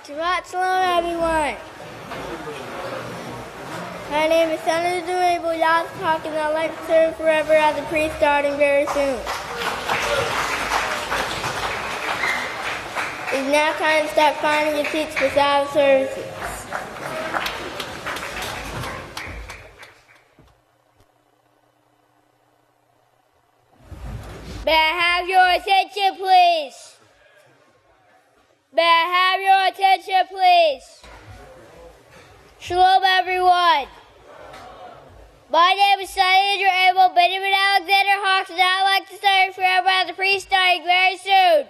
Shalom, everyone. My name is Senator Durable Yahweh Himself Who, and I'd like to serve forever as a priest starting very soon. It's now time to start finding your seats for Sabbath services. May I have your attention, please? May I have your attention, please? Shalom, everyone. My name is Senator Abel Benjamin Alexander Hawks, and I'd like to serve forever as a priest starting very soon.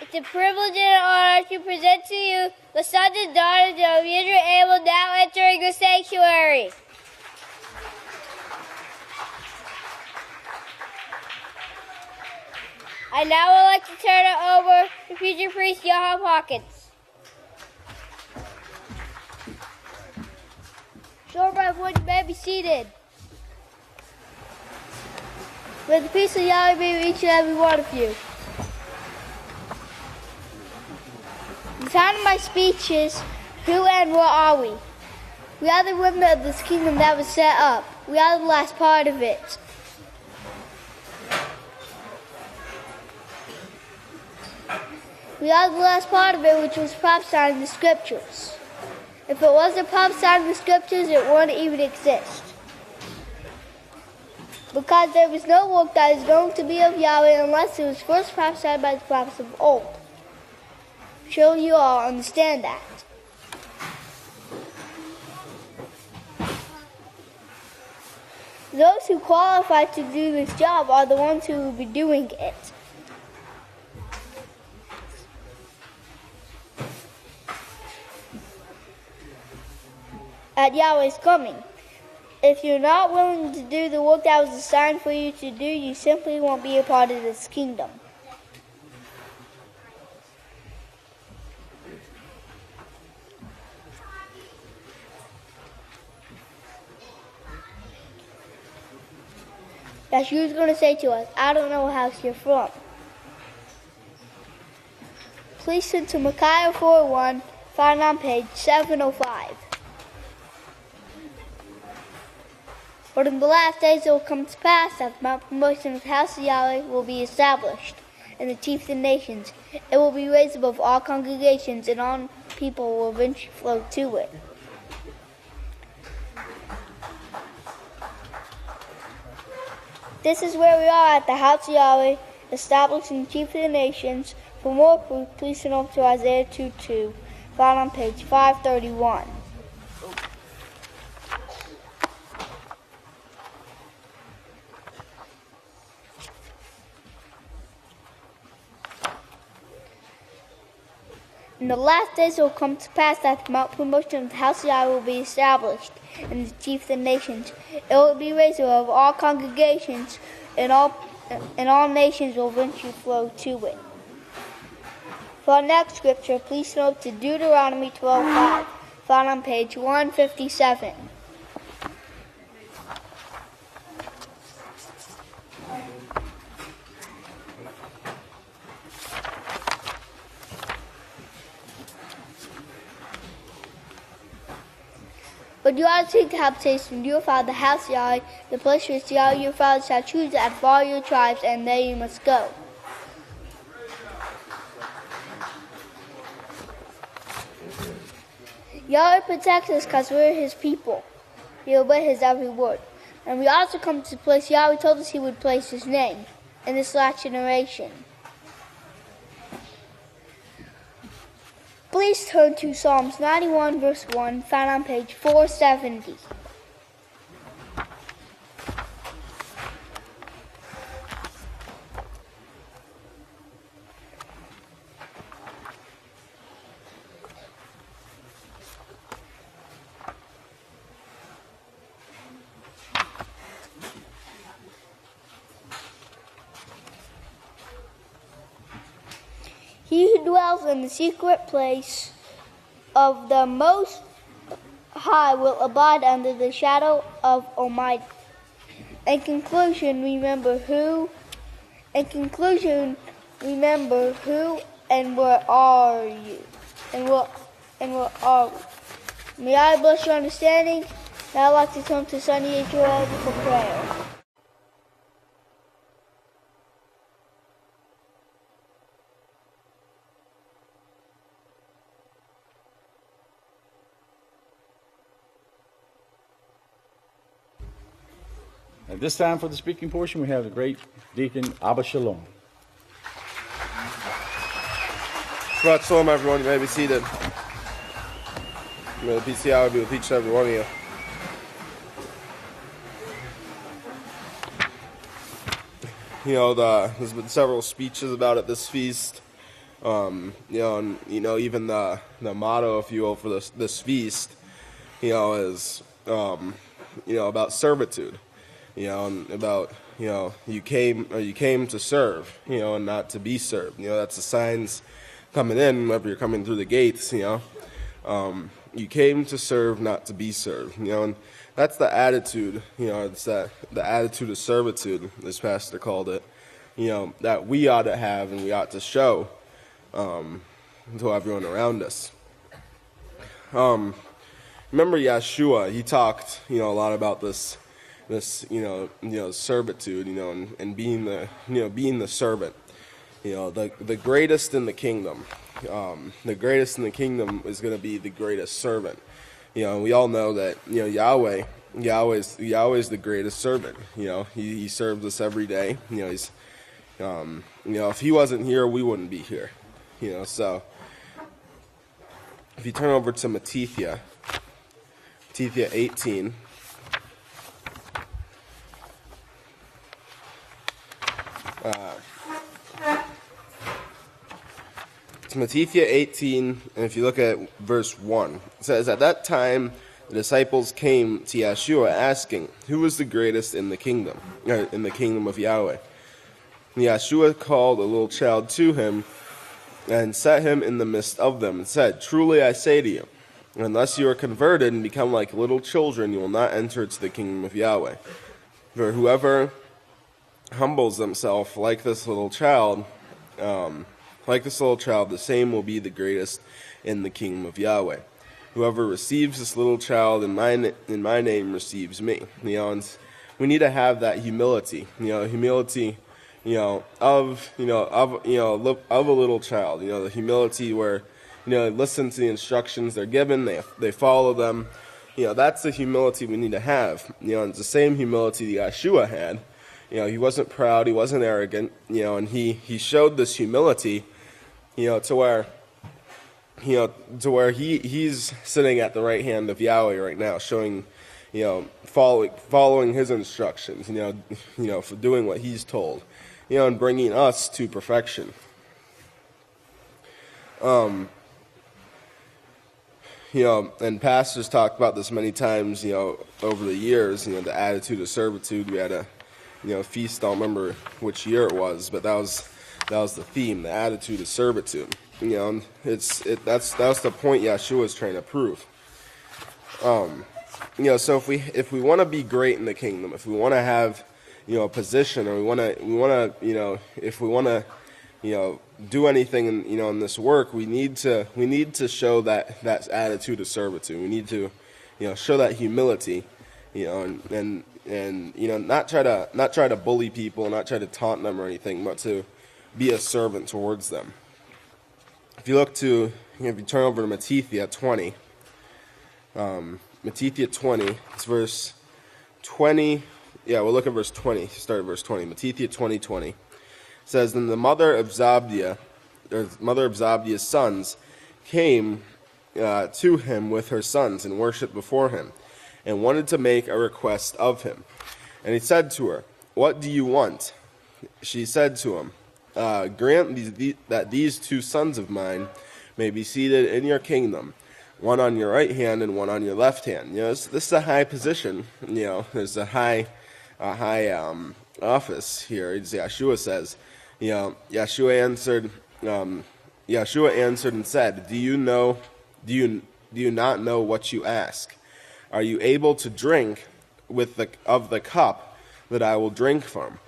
It's a privilege and an honor to present to you the sons and daughters of Yisrayl now entering the sanctuary. I now would like to turn it over to future priest Johan Hawkins. Sure, everyone, you may be seated. May the peace of Yahweh be with each and every one of you. The title of my speech is, Who and What Are We? We are the remnant of this kingdom that was set up. We are the last part of it. We are the last part of it, which was prophesied in the scriptures. If it wasn't prophesied in the scriptures, it wouldn't even exist. Because there was no work that is going to be of Yahweh unless it was first prophesied by the prophets of old. I'm sure you all understand that. Those who qualify to do this job are the ones who will be doing it. At Yahweh's coming. If you're not willing to do the work that was assigned for you to do, you simply won't be a part of this kingdom. Yeshua's going to say to us, I don't know what house you're from. Please turn to Micaiah 4:1, found on page 705. But in the last days it will come to pass that the Mount promotion of the House of Yahweh will be established, and the chief of the nations. It will be raised above all congregations, and all people will eventually flow to it. This is where we are at the House of Yahweh, establishing the chief of the nations. For more proof, please turn over to Isaiah 2:2, found on page 531. In the last days it will come to pass that the Mount promotion of the House of Yahweh will be established, and the chief of the nations. It will be raised above all congregations, and all nations will eventually flow to it. For our next scripture, please turn to Deuteronomy 12:5, found on page 157. But you are to take the habitation of your father, the house of Yahweh, the place which Yahweh your father shall choose out of all your tribes, and there you must go. Yahweh protects us because we're his people. We obey his every word. And we also come to the place Yahweh told us he would place his name in this last generation. Please turn to Psalms 91 verse 1, found on page 470. He who dwells in the secret place of the Most High will abide under the shadow of Almighty. In conclusion, remember who In conclusion, remember who and what are you, and what are we. May I bless your understanding. Now I'd like to turn to Sonny Yisrayl for prayer. At this time for the speaking portion, we have the great deacon Abba Shalom. Shalom, everyone. You may be seated. May the peace of Yahweh be with each and every one of you. There's been several speeches about it this feast. And even the motto, if you will, for this feast, is about servitude. And about, you came to serve, and not to be served. That's the signs coming in, whenever you're coming through the gates, you came to serve, not to be served, and that's the attitude, it's the attitude of servitude, this pastor called it, that we ought to have and we ought to show, to everyone around us. Remember Yeshua, he talked, a lot about this servitude, and being the servant, the greatest in the kingdom. The greatest in the kingdom is going to be the greatest servant. We all know that, Yahweh is the greatest servant. He serves us every day. He's, if he wasn't here, we wouldn't be here. So if you turn over to Matithia 18. It's Matithia 18, and if you look at verse 1, it says, "At that time the disciples came to Yeshua asking, 'Who is the greatest in the kingdom of Yahweh?' And Yeshua called a little child to him and set him in the midst of them and said, 'Truly I say to you, unless you are converted and become like little children, you will not enter into the kingdom of Yahweh. For whoever humbles himself like this little child, the same will be the greatest in the kingdom of Yahweh. Whoever receives this little child in my name receives me.'" And we need to have that humility, humility, of a little child, the humility where, listen to the instructions they're given, they follow them. That's the humility we need to have. It's the same humility that Yeshua had. He wasn't proud, he wasn't arrogant, and he showed this humility, to where he's sitting at the right hand of Yahweh right now, showing, following his instructions, for doing what he's told, and bringing us to perfection. And pastors talked about this many times, over the years, the attitude of servitude. We had a, feast, I don't remember which year it was, but that was the theme, the attitude of servitude. That's the point Yeshua is trying to prove. So if we want to be great in the kingdom, if we want to have, a position, or if we want to, do anything in this work, we need to show that attitude of servitude. We need to, show that humility, and not try to bully people, not try to taunt them or anything, but to be a servant towards them. If you turn over to Matithia 20, Matithia 20, it's verse 20. Yeah, we'll look at verse 20. Start at verse 20. Matithia 20:20 says, "Then the mother of Zabdia's sons came to him with her sons and worshipped before him, and wanted to make a request of him. And he said to her, 'What do you want?' She said to him, 'Grant that these two sons of mine may be seated in your kingdom, one on your right hand and one on your left hand.'" This is a high position. There's a high office here. As Yeshua says, Yeshua answered and said, Do you not know what you ask? Are you able to drink of the cup that I will drink from,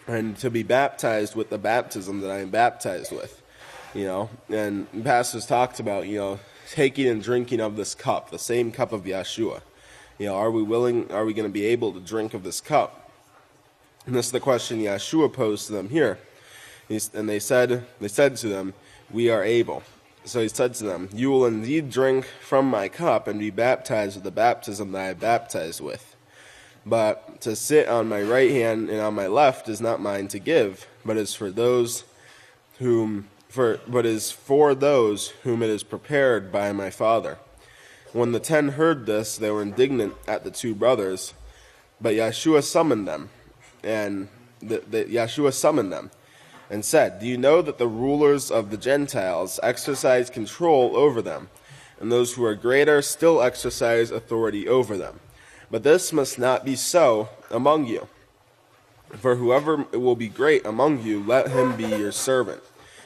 and to be baptized with the baptism that I am baptized with. And pastors talked about, taking and drinking of this cup, the same cup of Yeshua. Are we going to be able to drink of this cup? And this is the question Yeshua posed to them here. And they said to them, we are able. So he said to them, you will indeed drink from my cup and be baptized with the baptism that I am baptized with. But to sit on my right hand and on my left is not mine to give, but is for those whom it is prepared by my Father. When the 10 heard this, they were indignant at the 2 brothers, but Yeshua summoned them, and said, do you know that the rulers of the Gentiles exercise control over them, and those who are greater still exercise authority over them? But this must not be so among you. For whoever will be great among you, let him be your servant.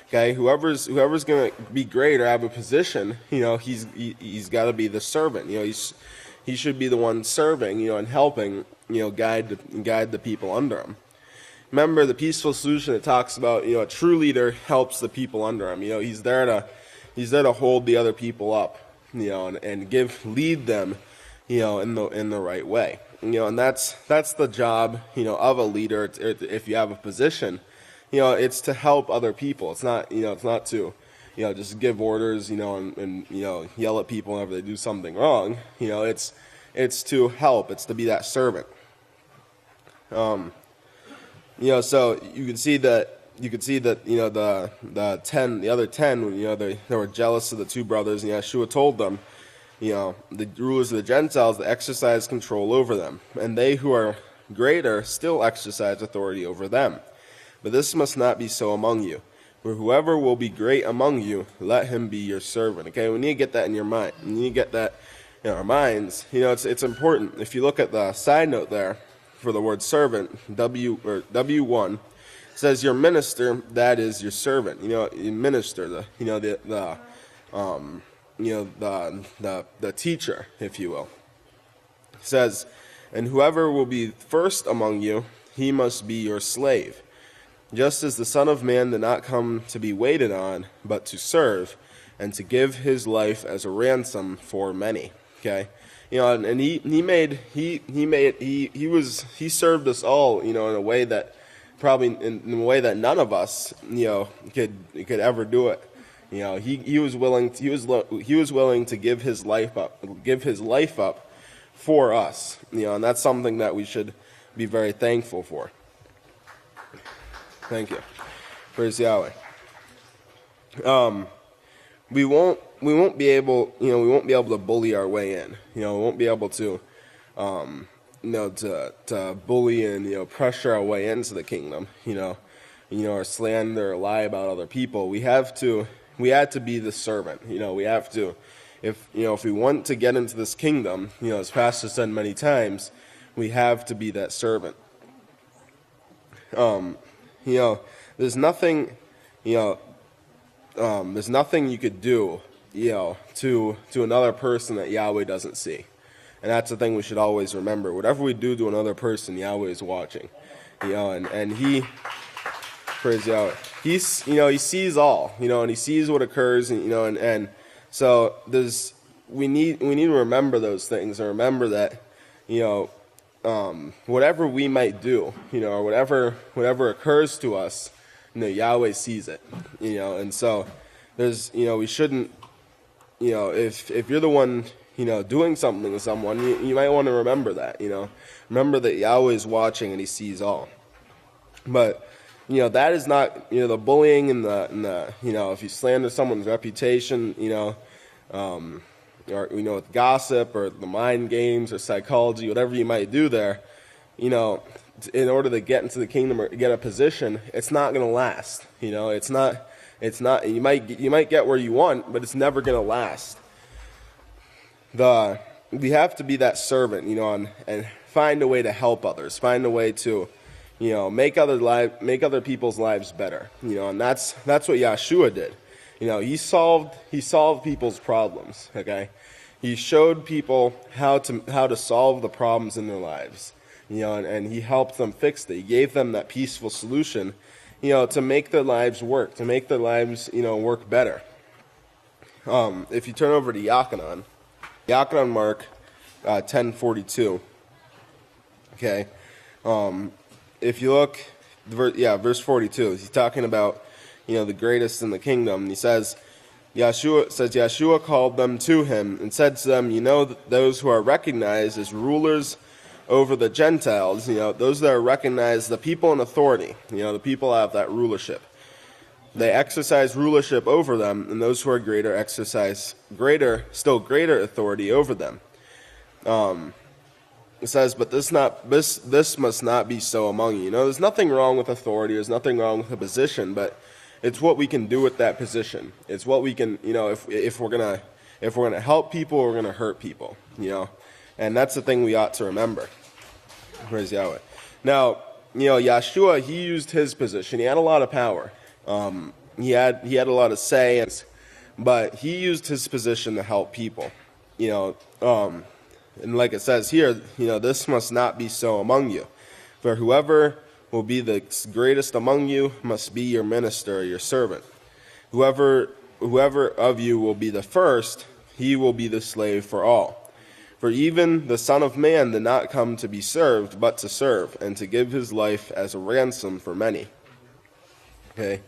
Okay, whoever's going to be great or have a position, he's got to be the servant. He should be the one serving, and helping, guide the people under him. Remember the peaceful solution, it talks about, a true leader helps the people under him. He's there to hold the other people up, and lead them, in the right way. And that's the job, of a leader. If you have a position, it's to help other people. It's not to, just give orders, and yell at people whenever they do something wrong. It's to help. It's to be that servant. So you could see that. The other 10, they were jealous of the 2 brothers, and Yeshua told them, the rulers of the Gentiles, they exercise control over them, and they who are greater still exercise authority over them. But this must not be so among you. For whoever will be great among you, let him be your servant. Okay, we need to get that in your mind. We need to get that in our minds. It's important. If you look at the side note there for the word servant, W1, it says your minister, that is your servant. You minister, the teacher, if you will. It says, and whoever will be first among you, he must be your slave. Just as the Son of Man did not come to be waited on, but to serve, and to give his life as a ransom for many. Okay, and he served us all, in a way that probably in a way that none of us, could ever do it. He was willing to give his life up for us. And that's something that we should be very thankful for. Thank you. Praise Yahweh. We won't be able to bully our way in. We won't be able to, to bully and, pressure our way into the kingdom, or slander or lie about other people. We have to be the servant. We have to, if we want to get into this kingdom, as Pastor said many times, we have to be that servant. There's nothing you could do, to another person that Yahweh doesn't see. And that's the thing we should always remember. Whatever we do to another person, Yahweh is watching. And he, praise Yahweh, he sees all, and he sees what occurs, and so we need to remember those things, and remember that, whatever we might do, or whatever occurs to us, Yahweh sees it, and so we shouldn't, if you're the one, doing something to someone, you might want to remember that, remember that Yahweh is watching and he sees all. But, that is not, the bullying and the if you slander someone's reputation, or, with gossip or the mind games or psychology, whatever you might do there, in order to get into the kingdom or get a position, it's not going to last. It's not, you might get where you want, but it's never going to last. We have to be that servant, and find a way to help others, find a way to, make other people's lives better, and that's what Yeshua did. He solved people's problems. Okay, he showed people how to solve the problems in their lives. and he helped them fix it. He gave them that peaceful solution, to make their lives work, to make their lives, work better. If you turn over to Yochanan Mark 10:42. Okay, if you look, verse 42, he's talking about, the greatest in the kingdom. And he says, Yeshua called them to him and said to them, those who are recognized as rulers over the Gentiles, those that are recognized, the people in authority, the people have that rulership. They exercise rulership over them, and those who are greater exercise still greater authority over them. It says, but this must not be so among you. There's nothing wrong with authority. There's nothing wrong with a position, but it's what we can do with that position. It's what we can, if we're gonna help people, or we're gonna hurt people, and that's the thing we ought to remember. Praise Yahweh. Now, Yeshua, he used his position. He had a lot of power. He had a lot of say, but he used his position to help people. And like it says here, this must not be so among you. For whoever will be the greatest among you must be your minister, your servant. Whoever of you will be the first, he will be the slave for all. For even the Son of Man did not come to be served, but to serve, and to give his life as a ransom for many. Okay.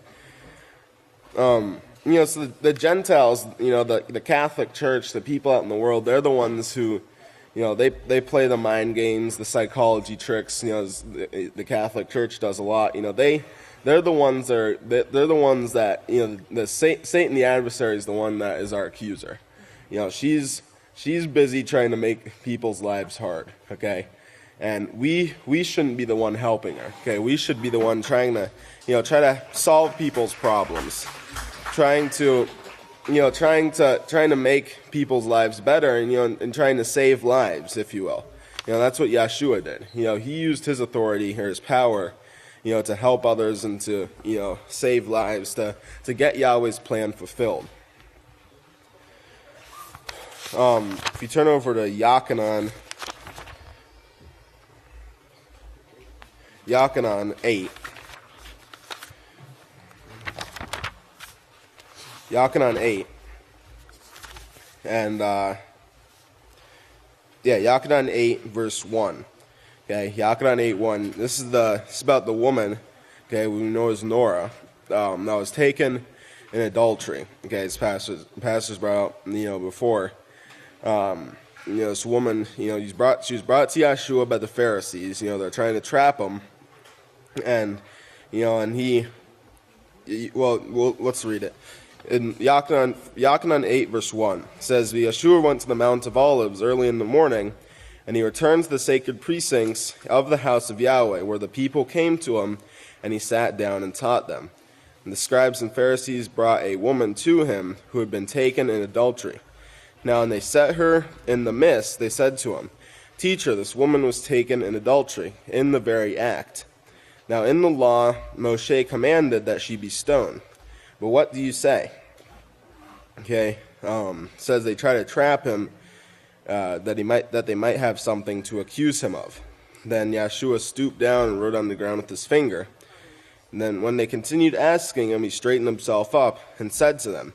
So the Gentiles, the Catholic Church, the people out in the world, they're the ones who, they play the mind games, the psychology tricks. The Catholic Church does a lot. They're the ones that the Satan, the adversary, is the one that is our accuser. She's busy trying to make people's lives hard. Okay, and we shouldn't be the one helping her. Okay, we should be the one trying to solve people's problems, trying to make people's lives better, and trying to save lives, if you will. That's what Yeshua did. He used his authority or his power, to help others and to, save lives, to get Yahweh's plan fulfilled. If you turn over to Yochanan 8. Yochanan 8. And, Yochanan 8, verse 1. Okay, Yochanan 8:1. This is about the woman, okay, we know as Nora, that was taken in adultery. Okay, as pastors brought out, before. This woman, she was brought to Yeshua by the Pharisees. They're trying to trap him, and let's read it. In Yochanan 8, verse 1, it says, Yeshua went to the Mount of Olives early in the morning, and he returned to the sacred precincts of the House of Yahweh, where the people came to him, and he sat down and taught them. And the scribes and Pharisees brought a woman to him who had been taken in adultery. Now, when they set her in the midst, they said to him, Teacher, this woman was taken in adultery, in the very act. Now, in the law, Moshe commanded that she be stoned. But what do you say? Okay, says they try to trap him, that they might have something to accuse him of. Then Yeshua stooped down and wrote on the ground with his finger. And then when they continued asking him, he straightened himself up and said to them,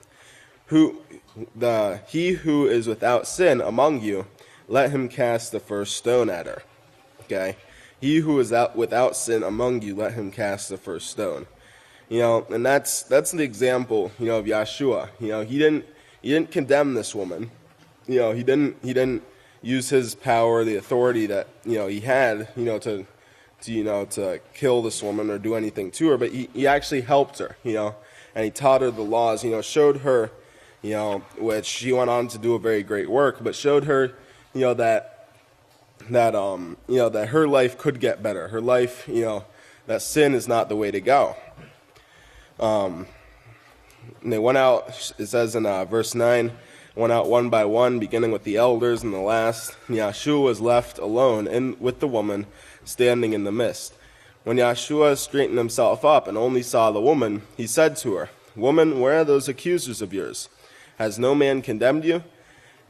He who is without sin among you, let him cast the first stone at her. Okay, he who is without sin among you, let him cast the first stone. And that's the example, of Yeshua. He didn't condemn this woman. He didn't use his power, the authority that, he had, to kill this woman or do anything to her, but he actually helped her, and he taught her the laws, showed her, which she went on to do a very great work, but showed her, that her life could get better. Her life, that sin is not the way to go. And they went out, it says in verse 9, went out one by one, beginning with the elders and the last. And Yeshua was left alone with the woman standing in the midst. When Yeshua straightened himself up and only saw the woman, he said to her, Woman, where are those accusers of yours? Has no man condemned you?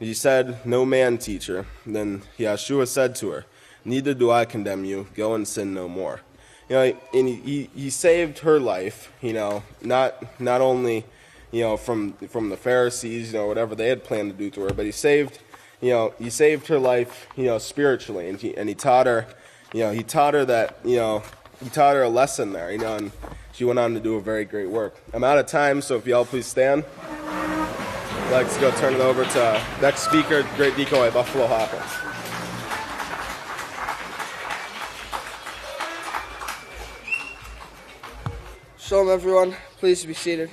And she said, No man, teacher. Then Yeshua said to her, neither do I condemn you. Go and sin no more. You know, and he saved her life, you know, not only, you know, from the Pharisees, you know, whatever they had planned to do to her, but he saved her life, you know, spiritually, and he taught her, you know, he taught her a lesson there, you know, and she went on to do a very great work. I'm out of time, so if y'all please stand. I'd like to go turn it over to next speaker, Great Decoy Buffalo Hawkins. Shalom, everyone. Please be seated.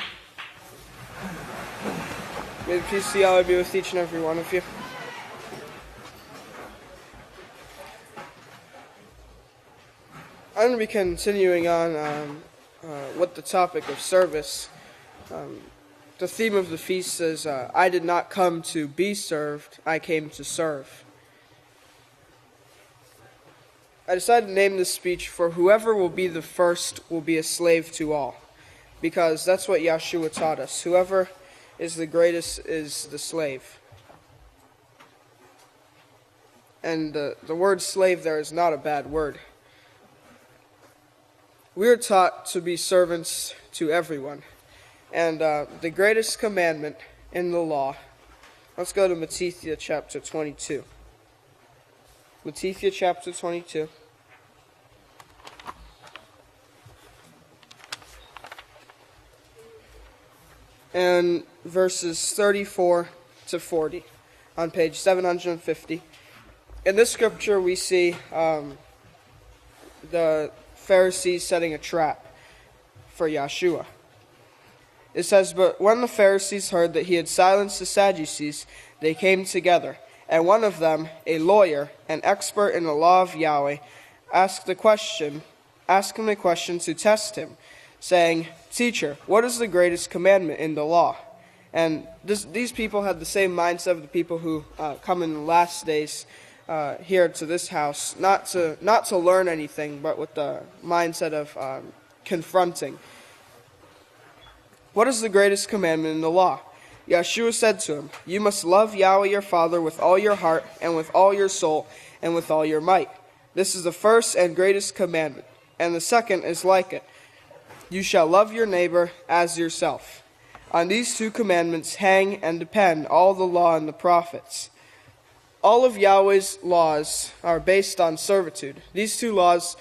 May the peace of Yahweh be with each and every one of you. I'm going to be continuing on with the topic of service. The theme of the feast is, I did not come to be served, I came to serve. I decided to name this speech, For Whoever Will Be the First Will Be a Slave to All. Because that's what Yahshua taught us. Whoever is the greatest is the slave. And the word slave there is not a bad word. We are taught to be servants to everyone. And the greatest commandment in the law, let's go to Matthew chapter 22. Matthew chapter 22. And verses 34 to 40 on page 750. In this scripture we see the Pharisees setting a trap for Yahshua. It says, But when the Pharisees heard that he had silenced the Sadducees, they came together. And one of them, a lawyer, an expert in the law of Yahweh, asked him a question to test him, saying, Teacher, what is the greatest commandment in the law? And these people had the same mindset of the people who come in the last days here to this house, not to learn anything, but with the mindset of confronting. What is the greatest commandment in the law? Yahshua said to him, You must love Yahweh your Father with all your heart, and with all your soul, and with all your might. This is the first and greatest commandment, and the second is like it. You shall love your neighbor as yourself. On these two commandments hang and depend all the law and the prophets. All of Yahweh's laws are based on servitude. These two laws,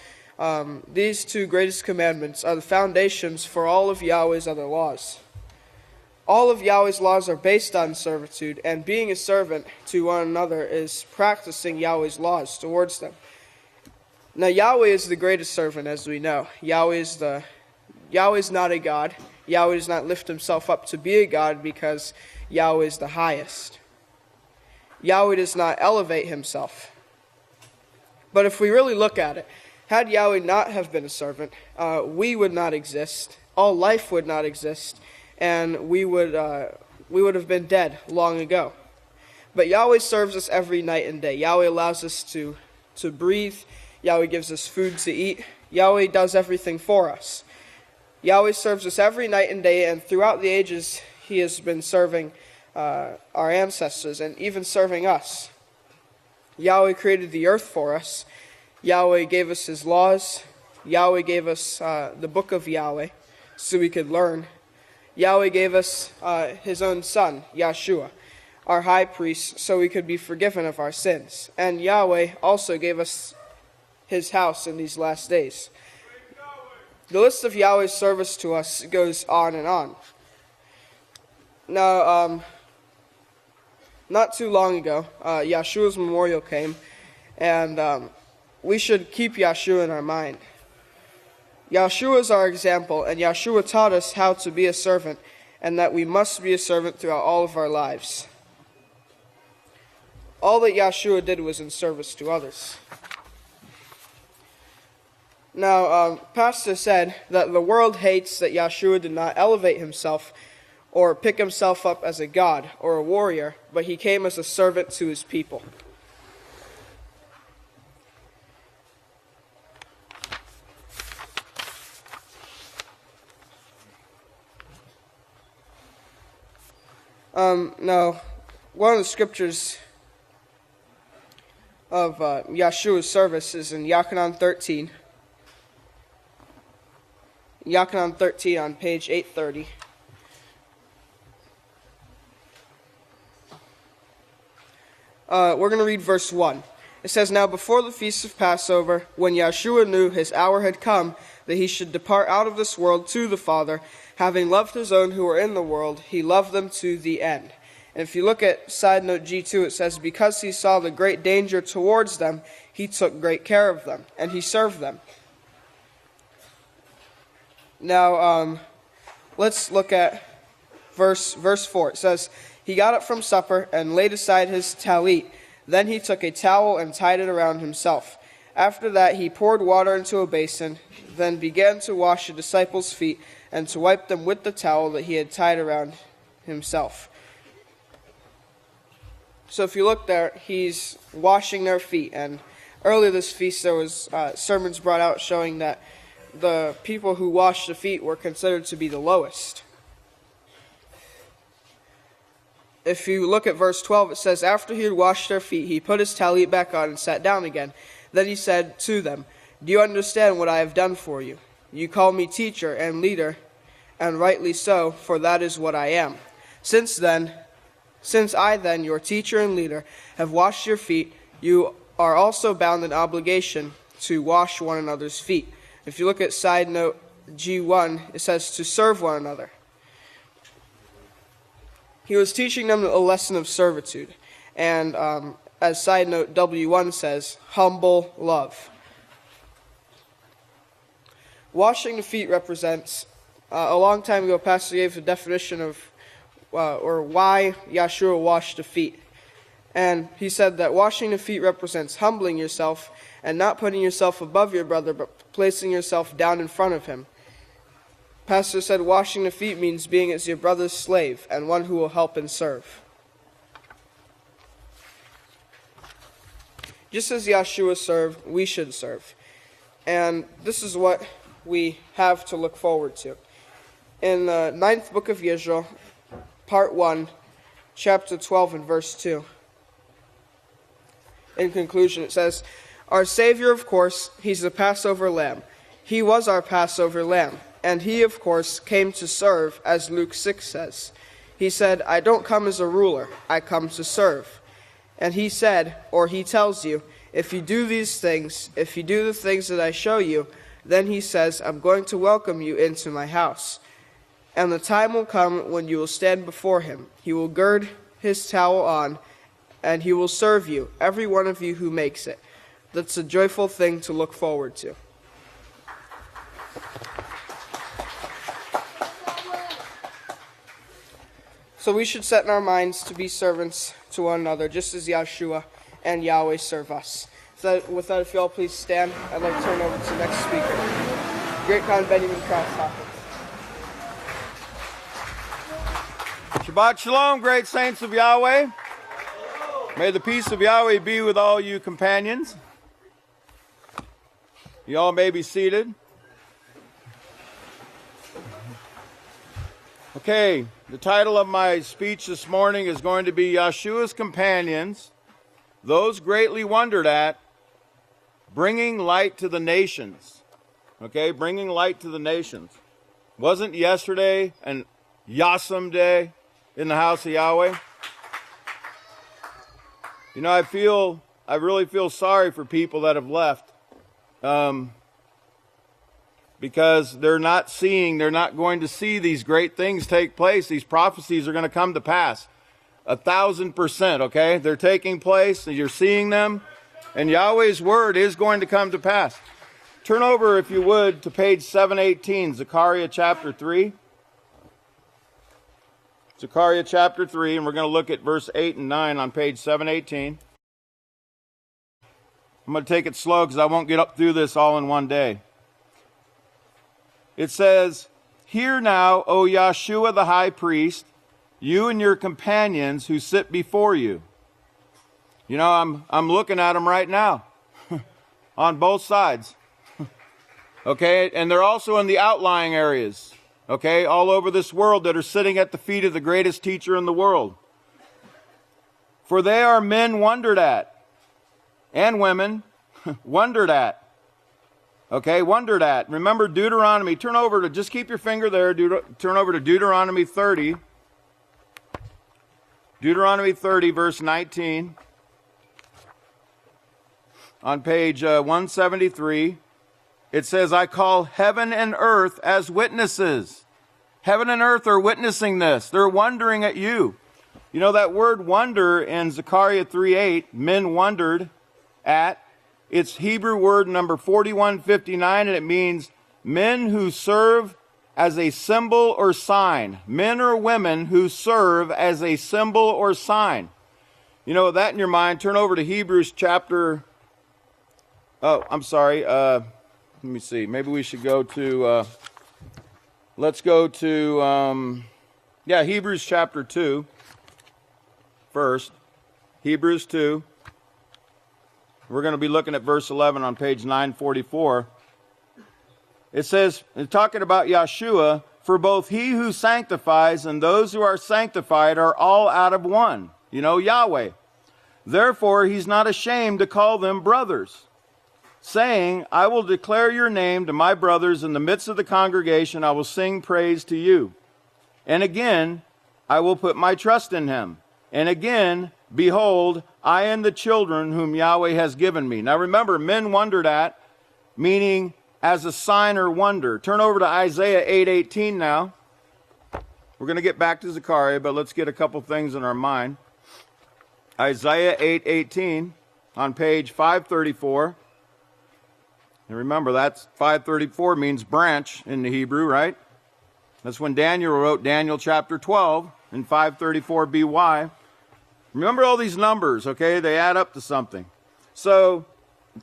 these two greatest commandments are the foundations for all of Yahweh's other laws. All of Yahweh's laws are based on servitude, and being a servant to one another is practicing Yahweh's laws towards them. Now, Yahweh is the greatest servant, as we know. Yahweh is not a God. Yahweh does not lift himself up to be a God because Yahweh is the highest. Yahweh does not elevate himself. But if we really look at it, had Yahweh not have been a servant, we would not exist. All life would not exist, and we would have been dead long ago. But Yahweh serves us every night and day. Yahweh allows us to breathe. Yahweh gives us food to eat. Yahweh does everything for us. Yahweh serves us every night and day, and throughout the ages, he has been serving our ancestors and even serving us. Yahweh created the earth for us. Yahweh gave us his laws. Yahweh gave us the book of Yahweh so we could learn. Yahweh gave us his own son, Yahshua, our high priest, so we could be forgiven of our sins. And Yahweh also gave us his house in these last days. The list of Yahweh's service to us goes on and on. Now, not too long ago, Yahshua's memorial came, and we should keep Yahshua in our mind. Yahshua is our example, and Yahshua taught us how to be a servant, and that we must be a servant throughout all of our lives. All that Yahshua did was in service to others. Now, Pastor said that the world hates that Yahshua did not elevate himself or pick himself up as a god or a warrior, but he came as a servant to his people. Now, one of the scriptures of Yahshua's service is in Yochanan 13. Yochanan 13 on page 830. We're going to read verse 1. It says, "Now before the feast of Passover, when Yahshua knew his hour had come, that he should depart out of this world to the Father, having loved his own who were in the world, he loved them to the end." And if you look at side note G2, it says, "Because he saw the great danger towards them, he took great care of them, and he served them." Now, let's look at verse 4. It says, "He got up from supper and laid aside his talit. Then he took a towel and tied it around himself. After that he poured water into a basin, then began to wash the disciples' feet and to wipe them with the towel that he had tied around himself." So if you look there, he's washing their feet. And earlier this feast there was sermons brought out showing that the people who washed the feet were considered to be the lowest. If you look at verse 12, it says, "After he had washed their feet, he put his talit back on and sat down again. Then he said to them, 'Do you understand what I have done for you? You call me teacher and leader, and rightly so, for that is what I am. Since I then, your teacher and leader, have washed your feet, you are also bound in obligation to wash one another's feet.'" If you look at side note G1, it says to serve one another. He was teaching them a lesson of servitude. And as side note W1 says, humble love. Washing the feet represents, a long time ago, Pastor gave the definition of, or why Yahshua washed the feet. And he said that washing the feet represents humbling yourself and not putting yourself above your brother, but placing yourself down in front of him. Pastor said washing the feet means being as your brother's slave and one who will help and serve. Just as Yahshua served, we should serve. And this is what we have to look forward to. In the 9th book of Yisrayl, part 1, chapter 12 and verse 2. In conclusion, it says, "Our Savior, of course, he's the Passover lamb. He was our Passover lamb. And he, of course, came to serve, as Luke 6 says. He said, 'I don't come as a ruler, I come to serve.' And he said, or he tells you, if you do these things, if you do the things that I show you, then he says, I'm going to welcome you into my house. And the time will come when you will stand before him. He will gird his towel on, and he will serve you, every one of you who makes it." That's a joyful thing to look forward to. So we should set in our minds to be servants to one another, just as Yahshua and Yahweh serve us. So with that, if you all please stand, I'd like to turn over to the next speaker, Great Khan Benjamin Krause Hawkins. Shabbat Shalom, great saints of Yahweh. May the peace of Yahweh be with all you companions. You all may be seated. Okay, the title of my speech this morning is going to be Yahshua's Companions, Those Greatly Wondered At, Bringing Light to the Nations. Okay, bringing light to the nations. Wasn't yesterday an awesome day in the House of Yahweh? You know, I really feel sorry for people that have left. Because they're not going to see these great things take place. These prophecies are going to come to pass. 1,000%, okay? They're taking place, and you're seeing them, and Yahweh's word is going to come to pass. Turn over, if you would, to page 718, Zechariah chapter 3. Zechariah chapter 3, and we're going to look at verse 8 and 9 on page 718. I'm going to take it slow because I won't get up through this all in one day. It says, "Hear now, O Yahshua the high priest, you and your companions who sit before you." You know, I'm looking at them right now on both sides. Okay, and they're also in the outlying areas, okay, all over this world that are sitting at the feet of the greatest teacher in the world. "For they are men wondered at, and women wondered at. Okay, wondered at. Remember Deuteronomy. Turn over to, just keep your finger there. Turn over to Deuteronomy 30. Deuteronomy 30, verse 19. On page 173. It says, I call heaven and earth as witnesses. Heaven and earth are witnessing this. They're wondering at you. You know that word wonder in Zechariah 3:8, men wondered at. It's Hebrew word number 4159, and it means men who serve as a symbol or sign. Men or women who serve as a symbol or sign. You know, with that in your mind, turn over to Hebrews chapter... Oh, I'm sorry. Let me see. Maybe we should go to... let's go to... Hebrews chapter 2 first. Hebrews 2. We're going to be looking at verse 11 on page 944. It says, talking about Yahshua, for both he who sanctifies and those who are sanctified are all out of one. You know, Yahweh. Therefore, he's not ashamed to call them brothers, saying, I will declare your name to my brothers in the midst of the congregation. I will sing praise to you. And again, I will put my trust in him. And again, behold, I and the children whom Yahweh has given me. Now remember, men wondered at, meaning as a sign or wonder. Turn over to Isaiah 8:18 now. We're going to get back to Zechariah, but let's get a couple things in our mind. Isaiah 8:18 on page 534. And remember, that's 534 means branch in the Hebrew, right? That's when Daniel wrote Daniel chapter 12 in 534 BY. Remember all these numbers, okay? They add up to something. So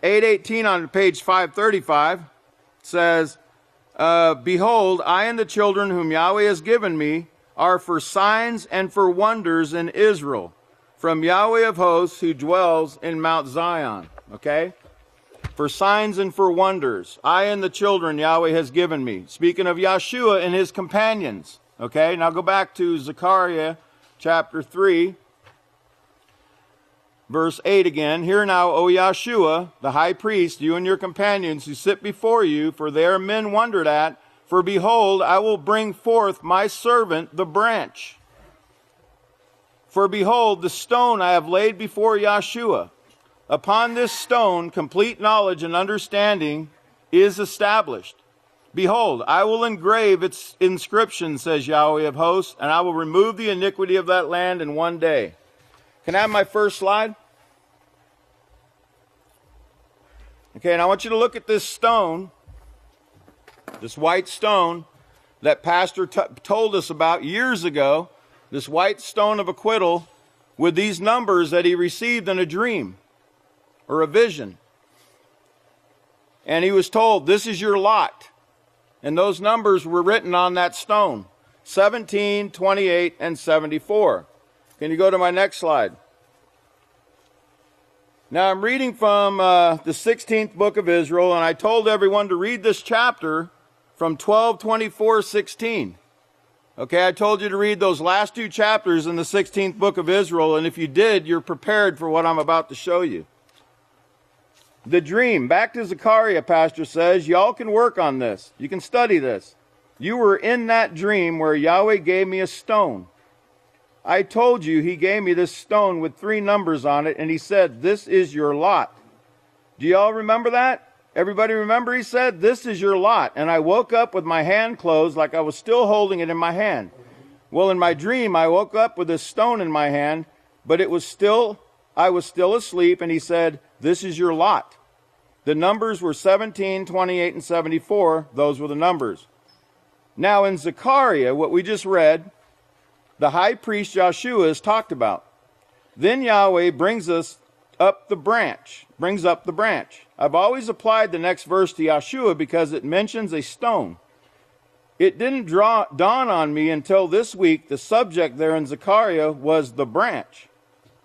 8:18 on page 535 says, behold, I and the children whom Yahweh has given me are for signs and for wonders in Israel, from Yahweh of hosts who dwells in Mount Zion. Okay? For signs and for wonders. I and the children Yahweh has given me. Speaking of Yahshua and his companions. Okay? Now go back to Zechariah chapter 3. Verse 8 again, hear now, O Yahshua, the high priest, you and your companions who sit before you, for they are men wondered at, for behold, I will bring forth my servant, the branch. For behold, the stone I have laid before Yahshua. Upon this stone, complete knowledge and understanding is established. Behold, I will engrave its inscription, says Yahweh of hosts, and I will remove the iniquity of that land in one day. Can I have my first slide? Okay, and I want you to look at this stone, this white stone that Pastor told us about years ago, this white stone of acquittal with these numbers that he received in a dream or a vision. And he was told, this is your lot. And those numbers were written on that stone, 17, 28, and 74. Can you go to my next slide? Now, I'm reading from the 16th book of Israel, and I told everyone to read this chapter from 12:24:16. Okay, I told you to read those last two chapters in the 16th book of Israel, and if you did, you're prepared for what I'm about to show you. The dream, back to Zechariah, Pastor says, y'all can work on this. You can study this. You were in that dream where Yahweh gave me a stone. I told you he gave me this stone with 3 numbers on it, and he said, this is your lot. Do y'all remember that? Everybody remember he said, this is your lot. And I woke up with my hand closed like I was still holding it in my hand. Well, in my dream, I woke up with this stone in my hand, but I was still asleep, and he said, this is your lot. The numbers were 17, 28, and 74. Those were the numbers. Now in Zechariah, what we just read, the high priest Yahshua is talked about. Then Yahweh brings up the branch. I've always applied the next verse to Yahshua because it mentions a stone. It didn't dawn on me until this week the subject there in Zechariah was the branch.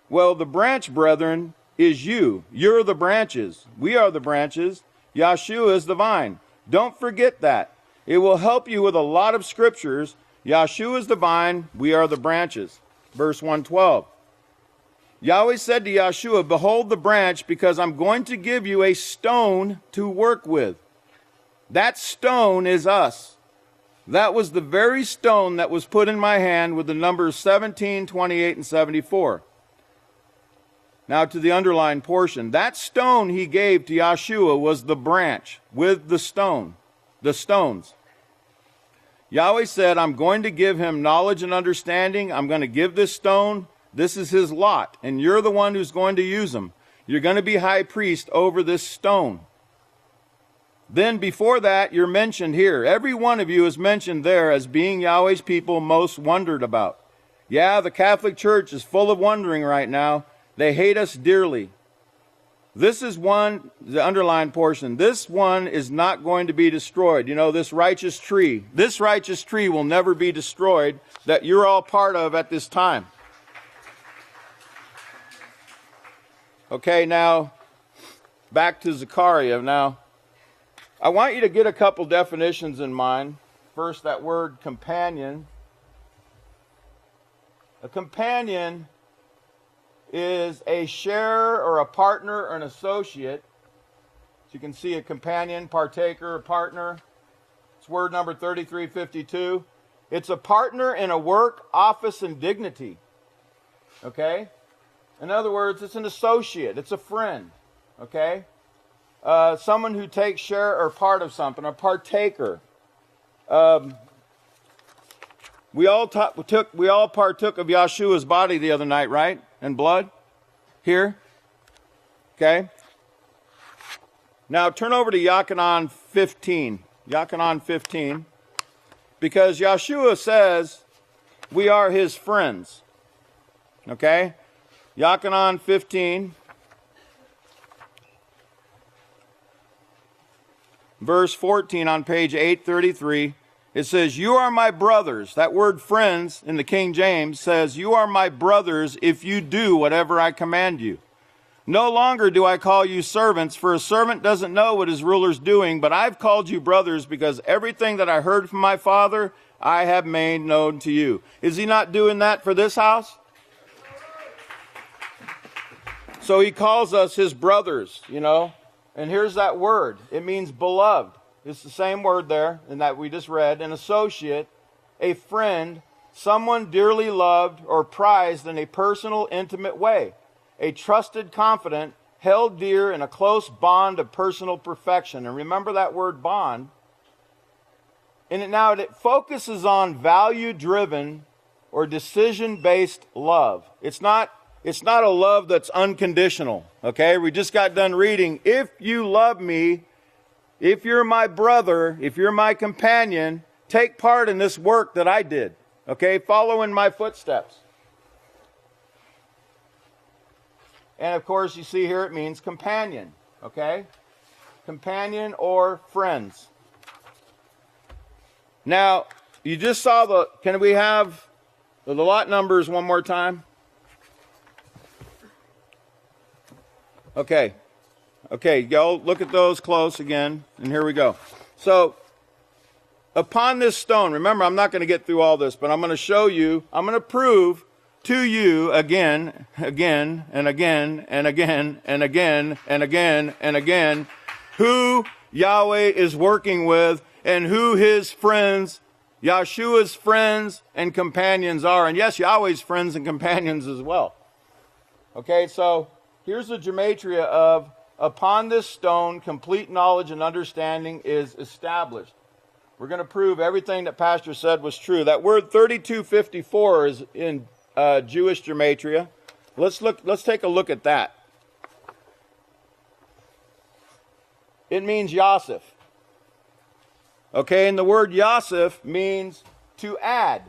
Well, the branch, brethren, is you. You're the branches. We are the branches. Yahshua is the vine. Don't forget that. It will help you with a lot of scriptures. Yahshua is the vine, we are the branches. Verse 112. Yahweh said to Yahshua, behold the branch, because I'm going to give you a stone to work with. That stone is us. That was the very stone that was put in my hand with the numbers 17, 28, and 74. Now to the underlined portion. That stone he gave to Yahshua was the branch with the stone, the stones. Yahweh said, I'm going to give him knowledge and understanding. I'm going to give this stone. This is his lot, and you're the one who's going to use him. You're going to be high priest over this stone. Then before that, you're mentioned here. Every one of you is mentioned there as being Yahweh's people most wondered about. Yeah, the Catholic Church is full of wondering right now. They hate us dearly. This is one, the underlined portion, this one is not going to be destroyed. You know, this righteous tree will never be destroyed that you're all part of at this time. Okay, now, back to Zechariah. Now, I want you to get a couple definitions in mind. First, that word companion. A companion is a sharer or a partner or an associate. So you can see a companion, partaker, a partner. It's word number 3352. It's a partner in a work, office, and dignity. Okay? In other words, it's an associate. It's a friend. Okay? Someone who takes share or part of something, a partaker. We all partook of Yahshua's body the other night, right? And blood? Here? Okay? Now turn over to Yachanan 15. Yachanan 15. Because Yahshua says we are his friends. Okay? Yachanan 15. Verse 14 on page 833. It says, you are my brothers. That word friends in the King James says, you are my brothers if you do whatever I command you. No longer do I call you servants, for a servant doesn't know what his ruler's doing, but I've called you brothers because everything that I heard from my Father, I have made known to you. Is he not doing that for this house? So he calls us his brothers, you know. And here's that word. It means beloved. It's the same word there in that we just read. An associate, a friend, someone dearly loved or prized in a personal, intimate way. A trusted confidant, held dear in a close bond of personal perfection. And remember that word bond. And it focuses on value-driven or decision-based love. It's not a love that's unconditional. Okay? We just got done reading, if you love me, if you're my brother, if you're my companion, take part in this work that I did. Okay? Follow in my footsteps. And of course, you see here it means companion. Okay? Companion or friends. Now, you just saw can we have the lot numbers one more time? Okay. Okay, y'all look at those close again, and here we go. So, upon this stone, remember, I'm not going to get through all this, but I'm going to show you, I'm going to prove to you again, and again, and again, and again, and again, and again, who Yahweh is working with and who his friends, Yahshua's friends and companions are. And yes, Yahweh's friends and companions as well. Okay, so here's the gematria of upon this stone, complete knowledge and understanding is established. We're going to prove everything that Pastor said was true. That word 3254 is in Jewish gematria. Let's take a look at that. It means Yosef. Okay, and the word Yosef means to add.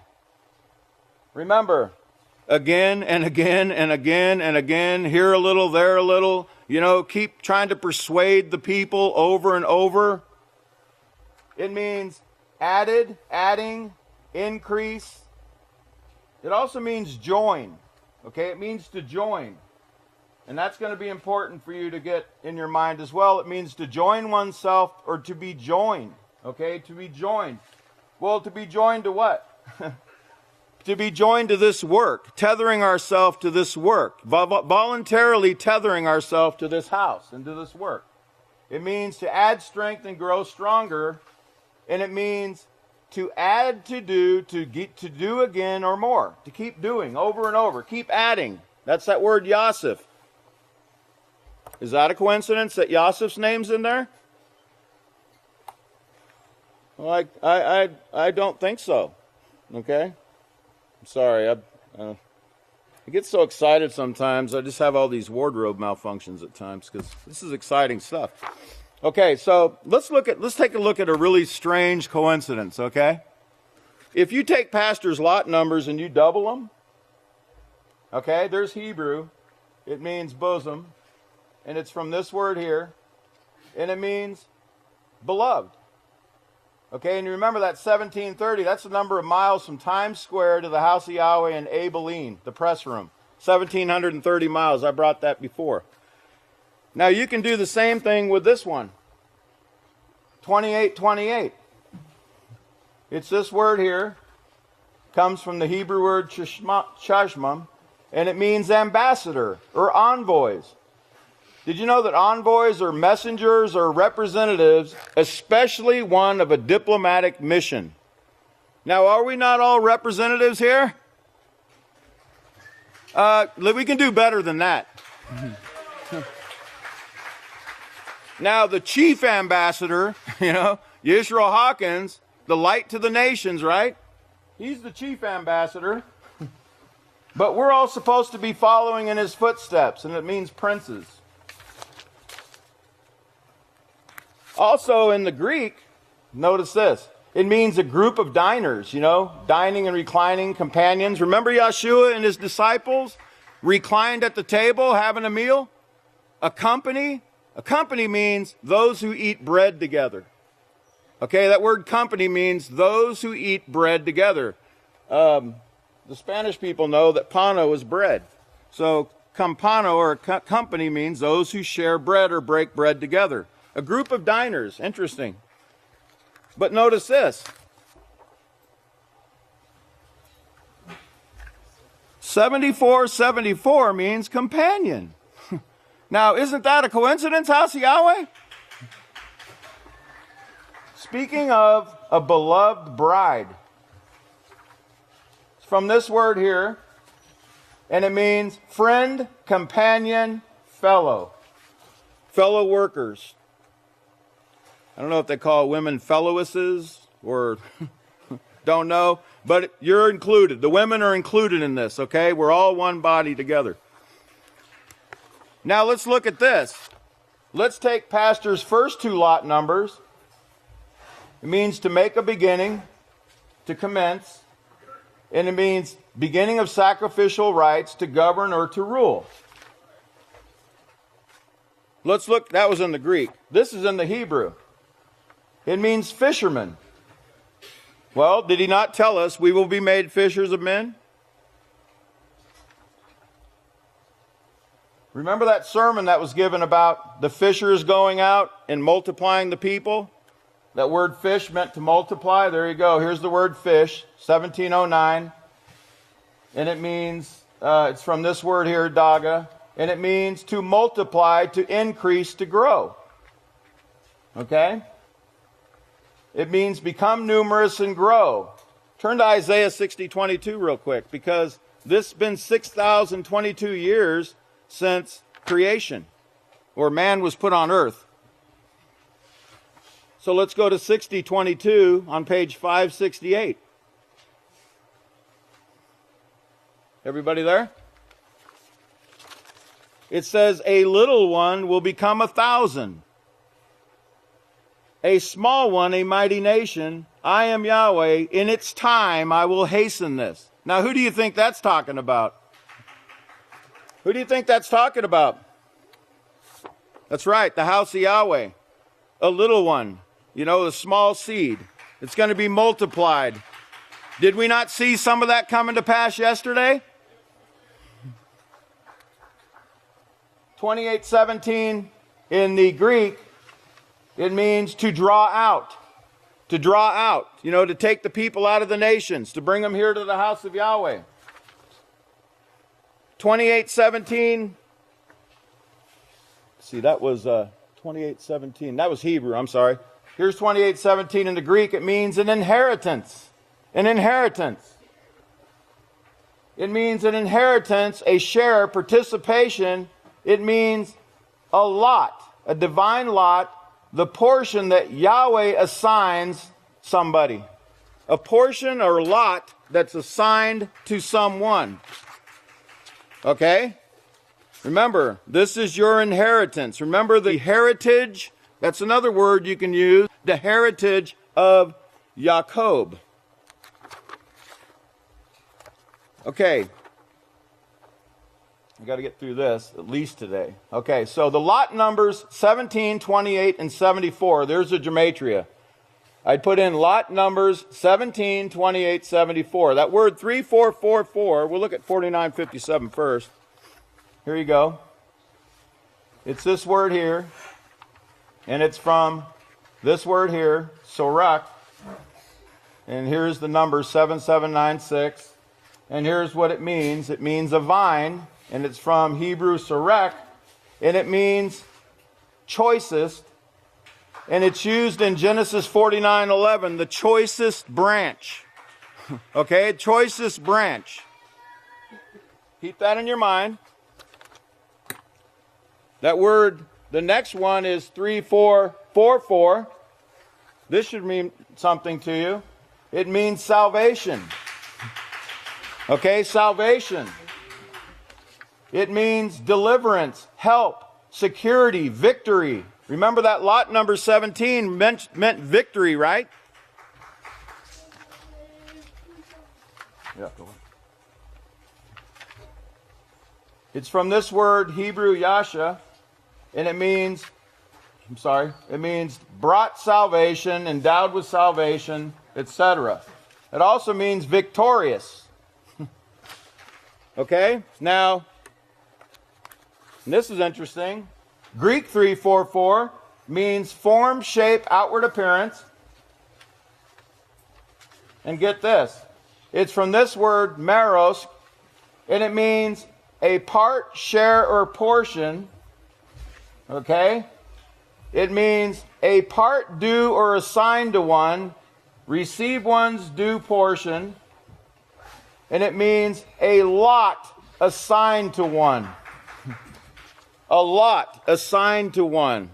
Remember, again and again and again and again, here a little, there a little. You know, keep trying to persuade the people over and over. It means added, adding, increase. It also means join. Okay, it means to join. And that's going to be important for you to get in your mind as well. It means to join oneself or to be joined. Okay, to be joined. Well, to be joined to what? to be joined to this work, tethering ourselves to this work, voluntarily tethering ourselves to this house and to this work. It means to add strength and grow stronger, and it means to add to do again or more, to keep doing over and over, keep adding. That's that word Yosef. Is that a coincidence that Yosef's name's in there? Well, I don't think so. Okay? I'm sorry. I get so excited sometimes. I just have all these wardrobe malfunctions at times because this is exciting stuff. Okay, so let's take a look at a really strange coincidence, okay? If you take pastors' lot numbers and you double them, okay, there's Hebrew. It means bosom, and it's from this word here, and it means beloved. Okay, and you remember that 1730, that's the number of miles from Times Square to the House of Yahweh in Abilene, the press room. 1,730 miles. I brought that before. Now you can do the same thing with this one. 2828. It's this word here. Comes from the Hebrew word chashmam, and it means ambassador or envoys. Did you know that envoys are messengers or representatives, especially one of a diplomatic mission? Now, are we not all representatives here? We can do better than that. Now, the chief ambassador, Yisrayl Hawkins, the light to the nations, right? He's the chief ambassador. But we're all supposed to be following in his footsteps, and it means princes. Also in the Greek, notice this. It means a group of diners, dining and reclining companions. Remember Yeshua and his disciples reclined at the table having a meal? A company. A company means those who eat bread together. Okay, that word company means those who eat bread together. The Spanish people know that pano is bread. So compano or company means those who share bread or break bread together. A group of diners. Interesting. But notice this. 7474 means companion. Now, isn't that a coincidence, House of Yahweh? Speaking of a beloved bride. It's from this word here, and it means friend, companion, fellow. Fellow workers. I don't know if they call women fellowesses or don't know, but you're included. The women are included in this, okay? We're all one body together. Now let's look at this. Let's take pastor's first two lot numbers. It means to make a beginning, to commence, and it means beginning of sacrificial rites, to govern or to rule. Let's look, that was in the Greek. This is in the Hebrew. It means fisherman. Well, did he not tell us we will be made fishers of men? Remember that sermon that was given about the fishers going out and multiplying the people? That word fish meant to multiply. There you go. Here's the word fish, 1709. And it means, it's from this word here, daga. And it means to multiply, to increase, to grow. Okay? It means become numerous and grow. Turn to Isaiah 60:22 real quick, because this has been 6,022 years since creation, or man was put on earth. So let's go to 60:22 on page 568. Everybody there? It says, a little one will become 1,000. A small one, a mighty nation. I am Yahweh. In its time, I will hasten this. Now, who do you think that's talking about? Who do you think that's talking about? That's right, the house of Yahweh. A little one, a small seed. It's going to be multiplied. Did we not see some of that coming to pass yesterday? 28:17 in the Greek, it means to draw out. to draw out, to take the people out of the nations, to bring them here to the house of Yahweh. 28:17. See, that was 28:17. That was Hebrew, I'm sorry. Here's 28:17 in the Greek. It means an inheritance. An inheritance. It means an inheritance, a share, participation. It means a lot, a divine lot, the portion that Yahweh assigns somebody. A portion or lot that's assigned to someone. Okay? Remember, this is your inheritance. Remember the heritage, that's another word you can use, the heritage of Jacob. Okay. I got to get through this at least today. Okay, so the lot numbers 17, 28, and 74. There's a gematria. I'd put in lot numbers 17, 28, 74. That word 3444, we'll look at 4957 first. Here you go. It's this word here, and it's from this word here, Sorek. And here's the number 7796. And here's what it means. It means a vine, and it's from Hebrew Sorek, and it means choicest. And it's used in Genesis 49:11, the choicest branch. Okay, choicest branch. Keep that in your mind. That word, the next one is 3444. This should mean something to you. It means salvation. Okay, salvation. It means deliverance, help, security, victory. Remember that lot number 17 meant victory, right? Yeah, go on. It's from this word, Hebrew Yasha, and it means brought salvation, endowed with salvation, etc. It also means victorious. Okay, now, this is interesting. Greek 344 means form, shape, outward appearance. And get this. It's from this word, meros, and it means a part, share, or portion. Okay? It means a part due or assigned to one, receive one's due portion, and it means a lot assigned to one. A lot assigned to one.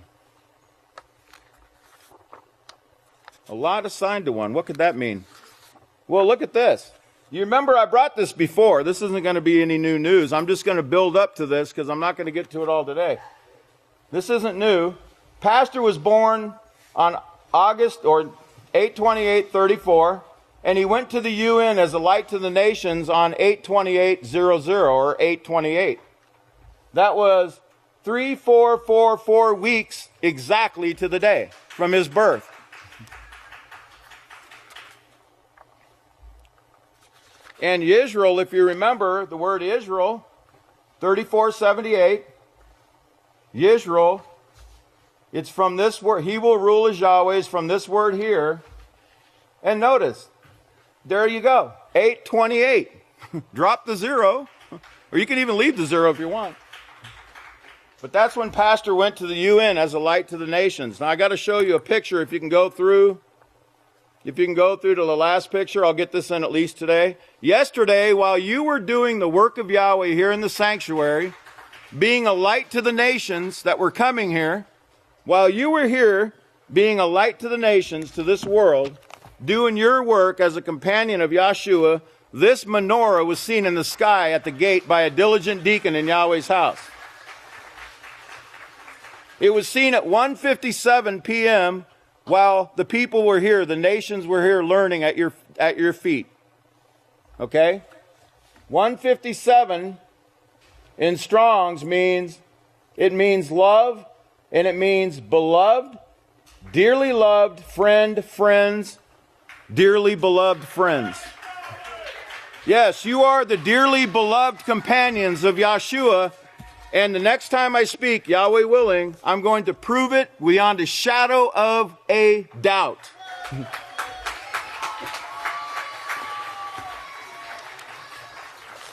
A lot assigned to one. What could that mean? Well, look at this. You remember I brought this before. This isn't going to be any new news. I'm just going to build up to this because I'm not going to get to it all today. This isn't new. Pastor was born on August or 8/28/34, and he went to the UN as a light to the nations on 8/28/00 or 8/28. That was 3,444 weeks exactly to the day from his birth. And Yisrayl, if you remember the word Israel, 3478, Yisrayl, it's from this word, he will rule as Yahweh, is from this word here. And notice, there you go, 8/28. Drop the 0, or you can even leave the 0 if you want. But that's when Pastor went to the UN as a light to the nations. Now I got to show you a picture. If you can go through to the last picture, I'll get this in at least today. Yesterday, while you were doing the work of Yahweh here in the sanctuary, being a light to the nations that were coming here, while you were here being a light to the nations, to this world, doing your work as a companion of Yahshua, this menorah was seen in the sky at the gate by a diligent deacon in Yahweh's house. It was seen at 1:57 p.m. while the people were here, the nations were here learning at your feet. Okay? 157 in Strong's means love, and it means beloved, dearly loved, friend, friends, dearly beloved friends. Yes, you are the dearly beloved companions of Yahshua. And the next time I speak, Yahweh willing, I'm going to prove it beyond a shadow of a doubt.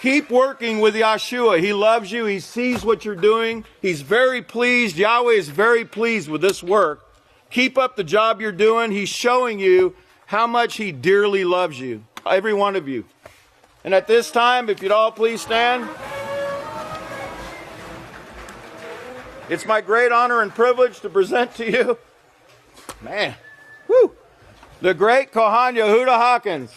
Keep working with Yahshua. He loves you. He sees what you're doing. He's very pleased. Yahweh is very pleased with this work. Keep up the job you're doing. He's showing you how much he dearly loves you, every one of you. And at this time, if you'd all please stand. It's my great honor and privilege to present to you, the great Kohan Yehuda Hawkins.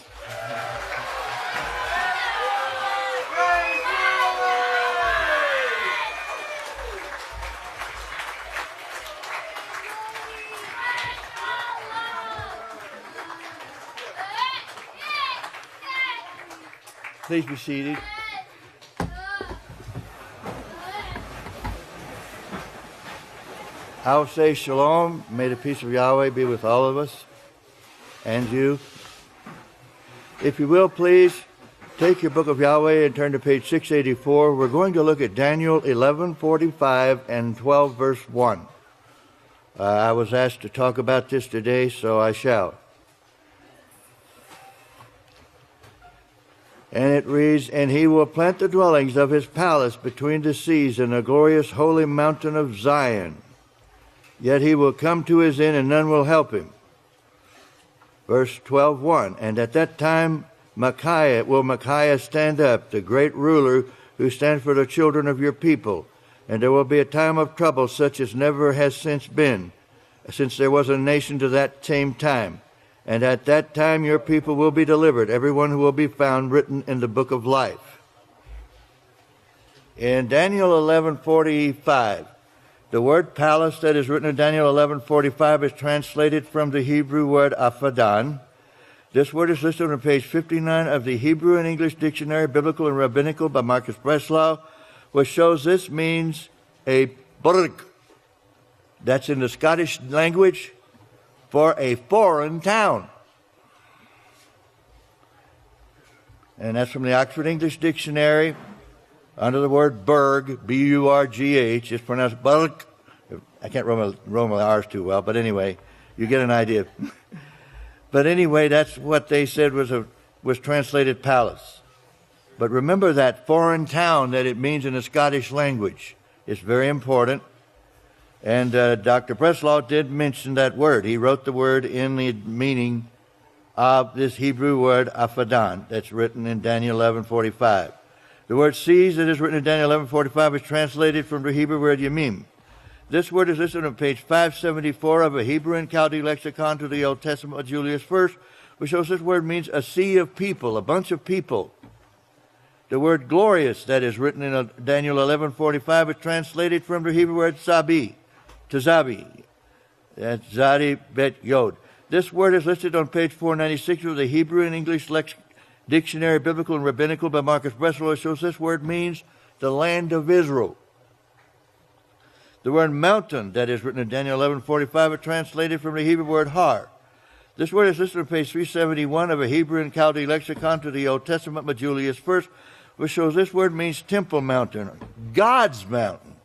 Please be seated. I will say Shalom. May the peace of Yahweh be with all of us and you. If you will, please take your book of Yahweh and turn to page 684. We're going to look at Daniel 11:45 and 12 verse 1. I was asked to talk about this today, so I shall. And it reads, "And he will plant the dwellings of his palace between the seas in the glorious holy mountain of Zion. Yet he will come to his end, and none will help him." Verse 12:1, "And at that time Micaiah stand up, the great ruler who stands for the children of your people. And there will be a time of trouble such as never has since been, since there was a nation to that same time. And at that time your people will be delivered, everyone who will be found written in the book of life." In Daniel 11:45, the word palace that is written in Daniel 11:45 is translated from the Hebrew word afadan. This word is listed on page 59 of the Hebrew and English Dictionary, Biblical and Rabbinical by Marcus Breslau, which shows this means a burg. That's in the Scottish language for a foreign town. And that's from the Oxford English Dictionary. Under the word burg, B-U-R-G-H, it's pronounced burg. I can't roll my R's too well, but anyway, you get an idea. But anyway, that's what they said was translated palace. But remember that foreign town that it means in the Scottish language. It's very important. And Dr. Breslau did mention that word. He wrote the word in the meaning of this Hebrew word afadan that's written in Daniel 11:45. The word seas that is written in Daniel 11:45 is translated from the Hebrew word yamim. This word is listed on page 574 of a Hebrew and Chaldee lexicon to the Old Testament of Julius I, which shows this word means a sea of people, a bunch of people. The word glorious that is written in Daniel 11:45 is translated from the Hebrew word sabi, tazabi. That's zadi bet yod. This word is listed on page 496 of the Hebrew and English Dictionary, Biblical and Rabbinical by Marcus Breslau. It shows this word means the land of Israel. The word mountain that is written in Daniel 11:45 is translated from the Hebrew word har. This word is listed on page 371 of a Hebrew and Chaldee lexicon to the Old Testament by Julius I, which shows this word means temple mountain, God's mountain.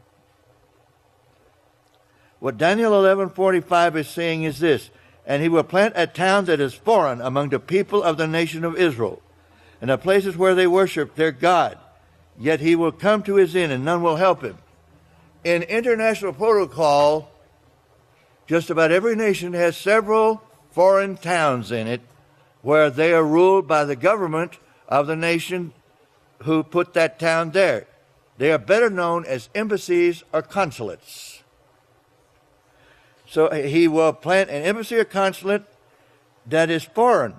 What Daniel 11:45 is saying is this: "And he will plant a town that is foreign among the people of the nation of Israel, and the places where they worship their God. Yet he will come to his end, and none will help him." In international protocol, just about every nation has several foreign towns in it where they are ruled by the government of the nation who put that town there. They are better known as embassies or consulates. So he will plant an embassy or consulate that is foreign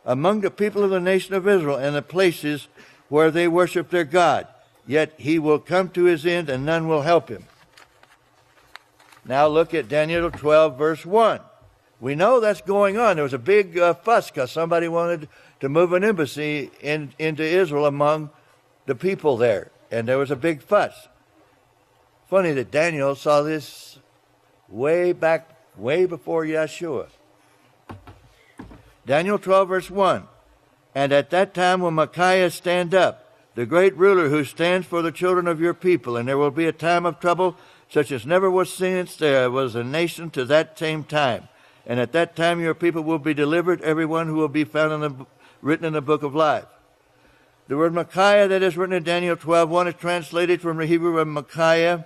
among the people of the nation of Israel and the places where they worship their God. Yet he will come to his end, and none will help him. Now look at Daniel 12, verse 1. We know that's going on. There was a big fuss because somebody wanted to move an embassy into Israel among the people there. And there was a big fuss. Funny that Daniel saw this way before Yeshua. Daniel 12, verse 1. "And at that time will Micaiah stand up, the great ruler who stands for the children of your people, and there will be a time of trouble such as never was since there was a nation to that same time. And at that time your people will be delivered, everyone who will be found written in the book of life." The word Micaiah that is written in Daniel 12:1 is translated from the Hebrew of Micaiah.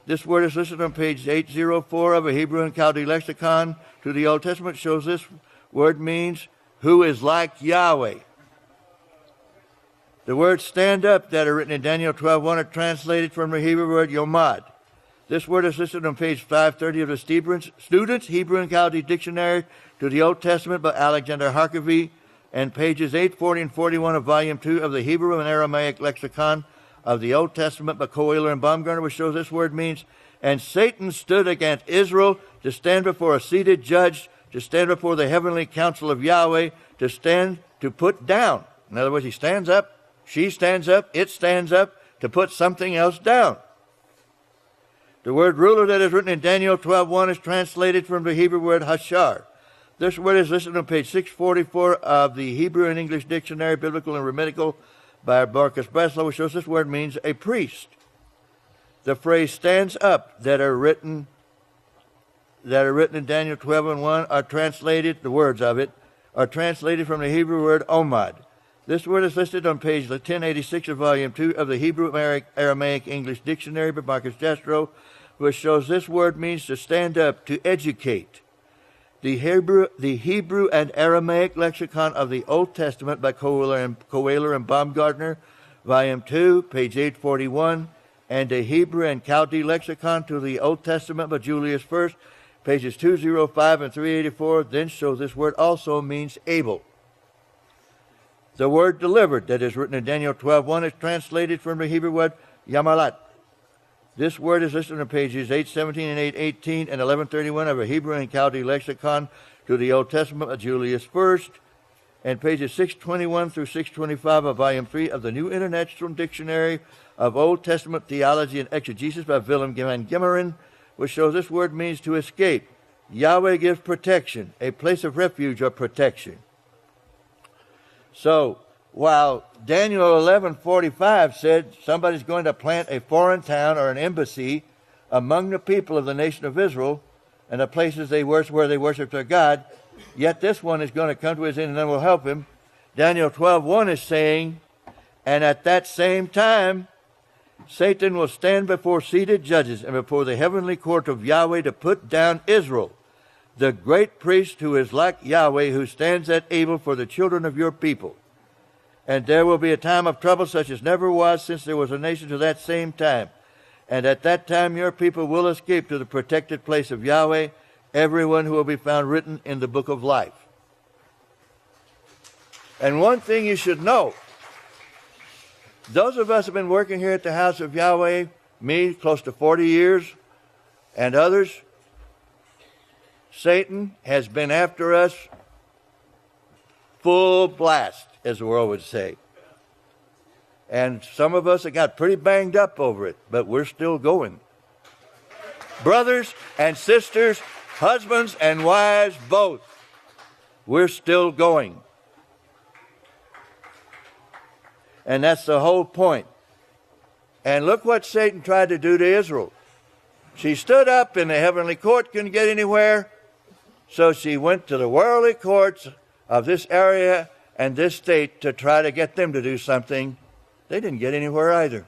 This word is listed on page 804 of a Hebrew and Chaldee lexicon to the Old Testament. Shows this word means who is like Yahweh. The words stand up that are written in Daniel 12:1 are translated from the Hebrew word yomad. This word is listed on page 530 of the Student's Hebrew and Chaldee Dictionary to the Old Testament by Alexander Harkavy, and pages 840 and 41 of Volume 2 of the Hebrew and Aramaic Lexicon of the Old Testament by Coelho and Baumgartner, which shows this word means, and Satan stood against Israel to stand before a seated judge, to stand before the heavenly council of Yahweh, to stand to put down. In other words, he stands up, she stands up, it stands up to put something else down. The word ruler that is written in Daniel 12:1 is translated from the Hebrew word hashar. This word is listed on page 644 of the Hebrew and English Dictionary, Biblical and Rabbinical, by Marcus Breslow, which shows this word means a priest. The phrase stands up that are written in Daniel 12:1 are translated, the words of it, are translated from the Hebrew word omad. This word is listed on page 1086 of Volume 2 of the Hebrew Aramaic English Dictionary by Marcus Jastrow, which shows this word means to stand up, to educate. The Hebrew and Aramaic Lexicon of the Old Testament by Coelho and Baumgartner, Volume 2, page 841, and the Hebrew and Chaldee Lexicon to the Old Testament by Julius First, pages 205 and 384, then show this word also means able. The word delivered that is written in Daniel 12:1 is translated from the Hebrew word yamalat. This word is listed on pages 817 and 818 and 1131 of a Hebrew and Chaldee lexicon to the Old Testament of Julius First, and pages 621 through 625 of Volume 3 of the New International Dictionary of Old Testament Theology and Exegesis by Willem van Gemeren, which shows this word means to escape. Yahweh gives protection, a place of refuge or protection. So, while Daniel 11:45 said somebody's going to plant a foreign town or an embassy among the people of the nation of Israel and the places they worship where they worship their God, yet this one is going to come to his end and then will help him. Daniel 12:1 is saying, and at that same time, Satan will stand before seated judges and before the heavenly court of Yahweh to put down Israel, the great priest who is like Yahweh, who stands at able for the children of your people. And there will be a time of trouble such as never was since there was a nation to that same time. And at that time your people will escape to the protected place of Yahweh, everyone who will be found written in the book of life. And one thing you should know, those of us who have been working here at the House of Yahweh, me close to 40 years, and others, Satan has been after us full blast, as the world would say. And some of us have got pretty banged up over it, but we're still going. Brothers and sisters, husbands and wives, both, we're still going. And that's the whole point. And look what Satan tried to do to Israel. She stood up in the heavenly court, couldn't get anywhere, so she went to the worldly courts of this area and this state to try to get them to do something. They didn't get anywhere either.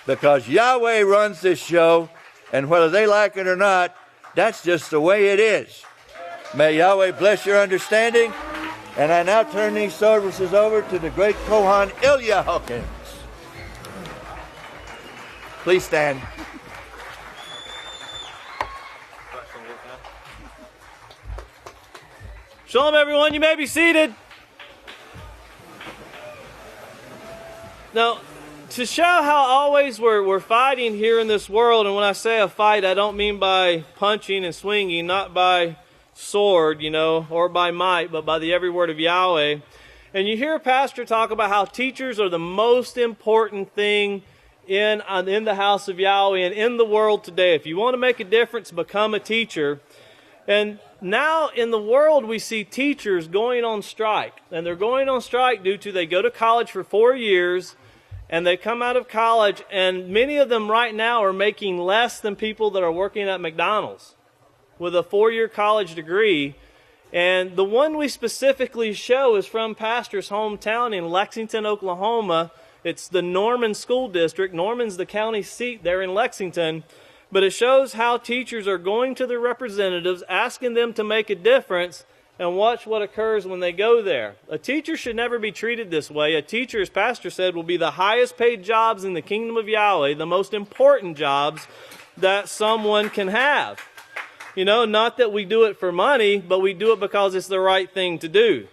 Because Yahweh runs this show, and whether they like it or not, that's just the way it is. May Yahweh bless your understanding. And I now turn these services over to the great Kohan Ilya Hawkins. Please stand. Shalom, everyone. You may be seated. Now, to show how always we're fighting here in this world, and when I say a fight, I don't mean by punching and swinging, not by sword, or by might, but by the every word of Yahweh. And you hear a pastor talk about how teachers are the most important thing in the house of Yahweh and in the world today. If you want to make a difference, become a teacher. And now in the world we see teachers going on strike. And they're going on strike due to they go to college for 4 years and they come out of college, and many of them right now are making less than people that are working at McDonald's with a 4-year college degree. And the one we specifically show is from Pastor's hometown in Lexington, Oklahoma. It's the Norman School District. Norman's the county seat there in Lexington. But it shows how teachers are going to their representatives, asking them to make a difference, and watch what occurs when they go there. A teacher should never be treated this way. A teacher, as Pastor said, will be the highest paid jobs in the kingdom of Yahweh, the most important jobs that someone can have. You know, not that we do it for money, but we do it because it's the right thing to do.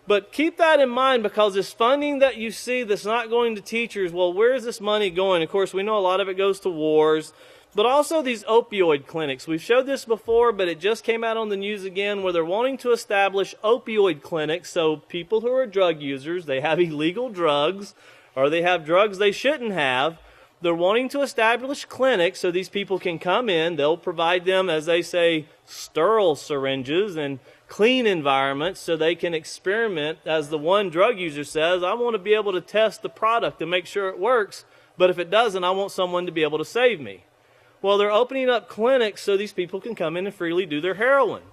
But keep that in mind, because this funding that you see that's not going to teachers, well, where is this money going? Of course, we know a lot of it goes to wars, but also these opioid clinics. We've showed this before, but it just came out on the news again, where they're wanting to establish opioid clinics. So people who are drug users, they have illegal drugs, or they have drugs they shouldn't have. They're wanting to establish clinics so these people can come in. They'll provide them, as they say, sterile syringes and clean environments so they can experiment. As the one drug user says, I want to be able to test the product and make sure it works, but if it doesn't, I want someone to be able to save me. Well, they're opening up clinics so these people can come in and freely do their heroin.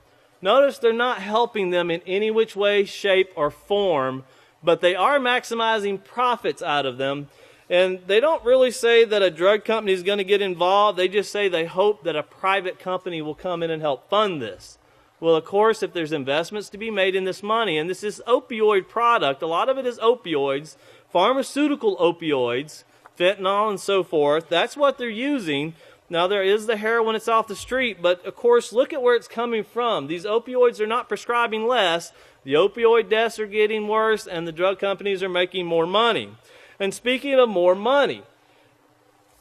Notice they're not helping them in any which way, shape, or form, but they are maximizing profits out of them. And they don't really say that a drug company is going to get involved. They just say they hope that a private company will come in and help fund this. Well, of course, if there's investments to be made in this money, and this is opioid product, a lot of it is opioids, pharmaceutical opioids, fentanyl and so forth. That's what they're using. Now, there is the heroin that's off the street, but of course, look at where it's coming from. These opioids are not prescribing less. The opioid deaths are getting worse, and the drug companies are making more money. And speaking of more money,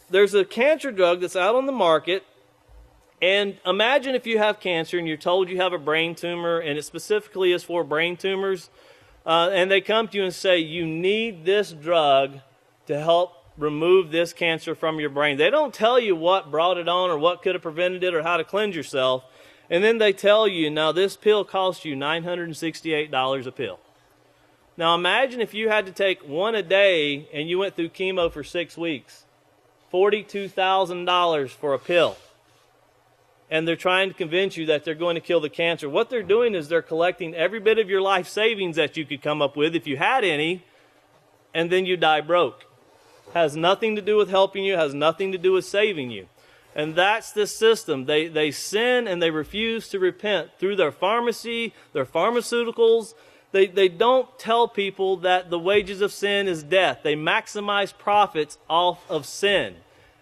there's a cancer drug that's out on the market. And imagine if you have cancer and you're told you have a brain tumor, and it specifically is for brain tumors, and they come to you and say, you need this drug to help remove this cancer from your brain. They don't tell you what brought it on or what could have prevented it or how to cleanse yourself. And then they tell you, now this pill costs you $968 a pill. Now imagine if you had to take one a day and you went through chemo for 6 weeks. $42,000 for a pill. And they're trying to convince you that they're going to kill the cancer. What they're doing is they're collecting every bit of your life savings that you could come up with, if you had any, and then you die broke. Has nothing to do with helping you, has nothing to do with saving you. And that's the system. They sin and they refuse to repent through their pharmacy, their pharmaceuticals. They don't tell people that the wages of sin is death. They maximize profits off of sin.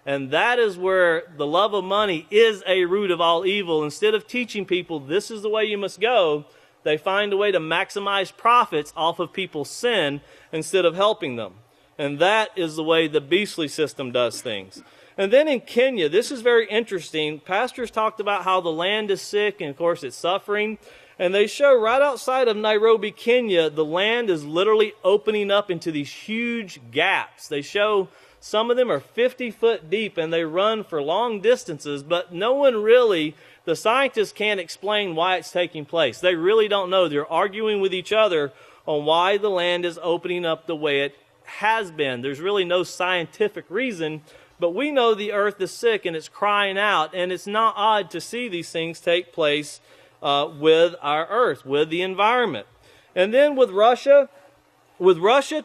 And that is where the love of money is a root of all evil. Instead of teaching people this is the way you must go, they find a way to maximize profits off of people's sin instead of helping them. And that is the way the beastly system does things. And then in Kenya, this is very interesting. Pastors talked about how the land is sick and, of course, it's suffering. And they show right outside of Nairobi, Kenya, the land is literally opening up into these huge gaps. They show some of them are 50 foot deep and they run for long distances, but no one really, the scientists can't explain why it's taking place. They really don't know. They're arguing with each other on why the land is opening up the way it has been. There's really no scientific reason, but we know the earth is sick and it's crying out, and it's not odd to see these things take place with our earth, with the environment. And then with Russia,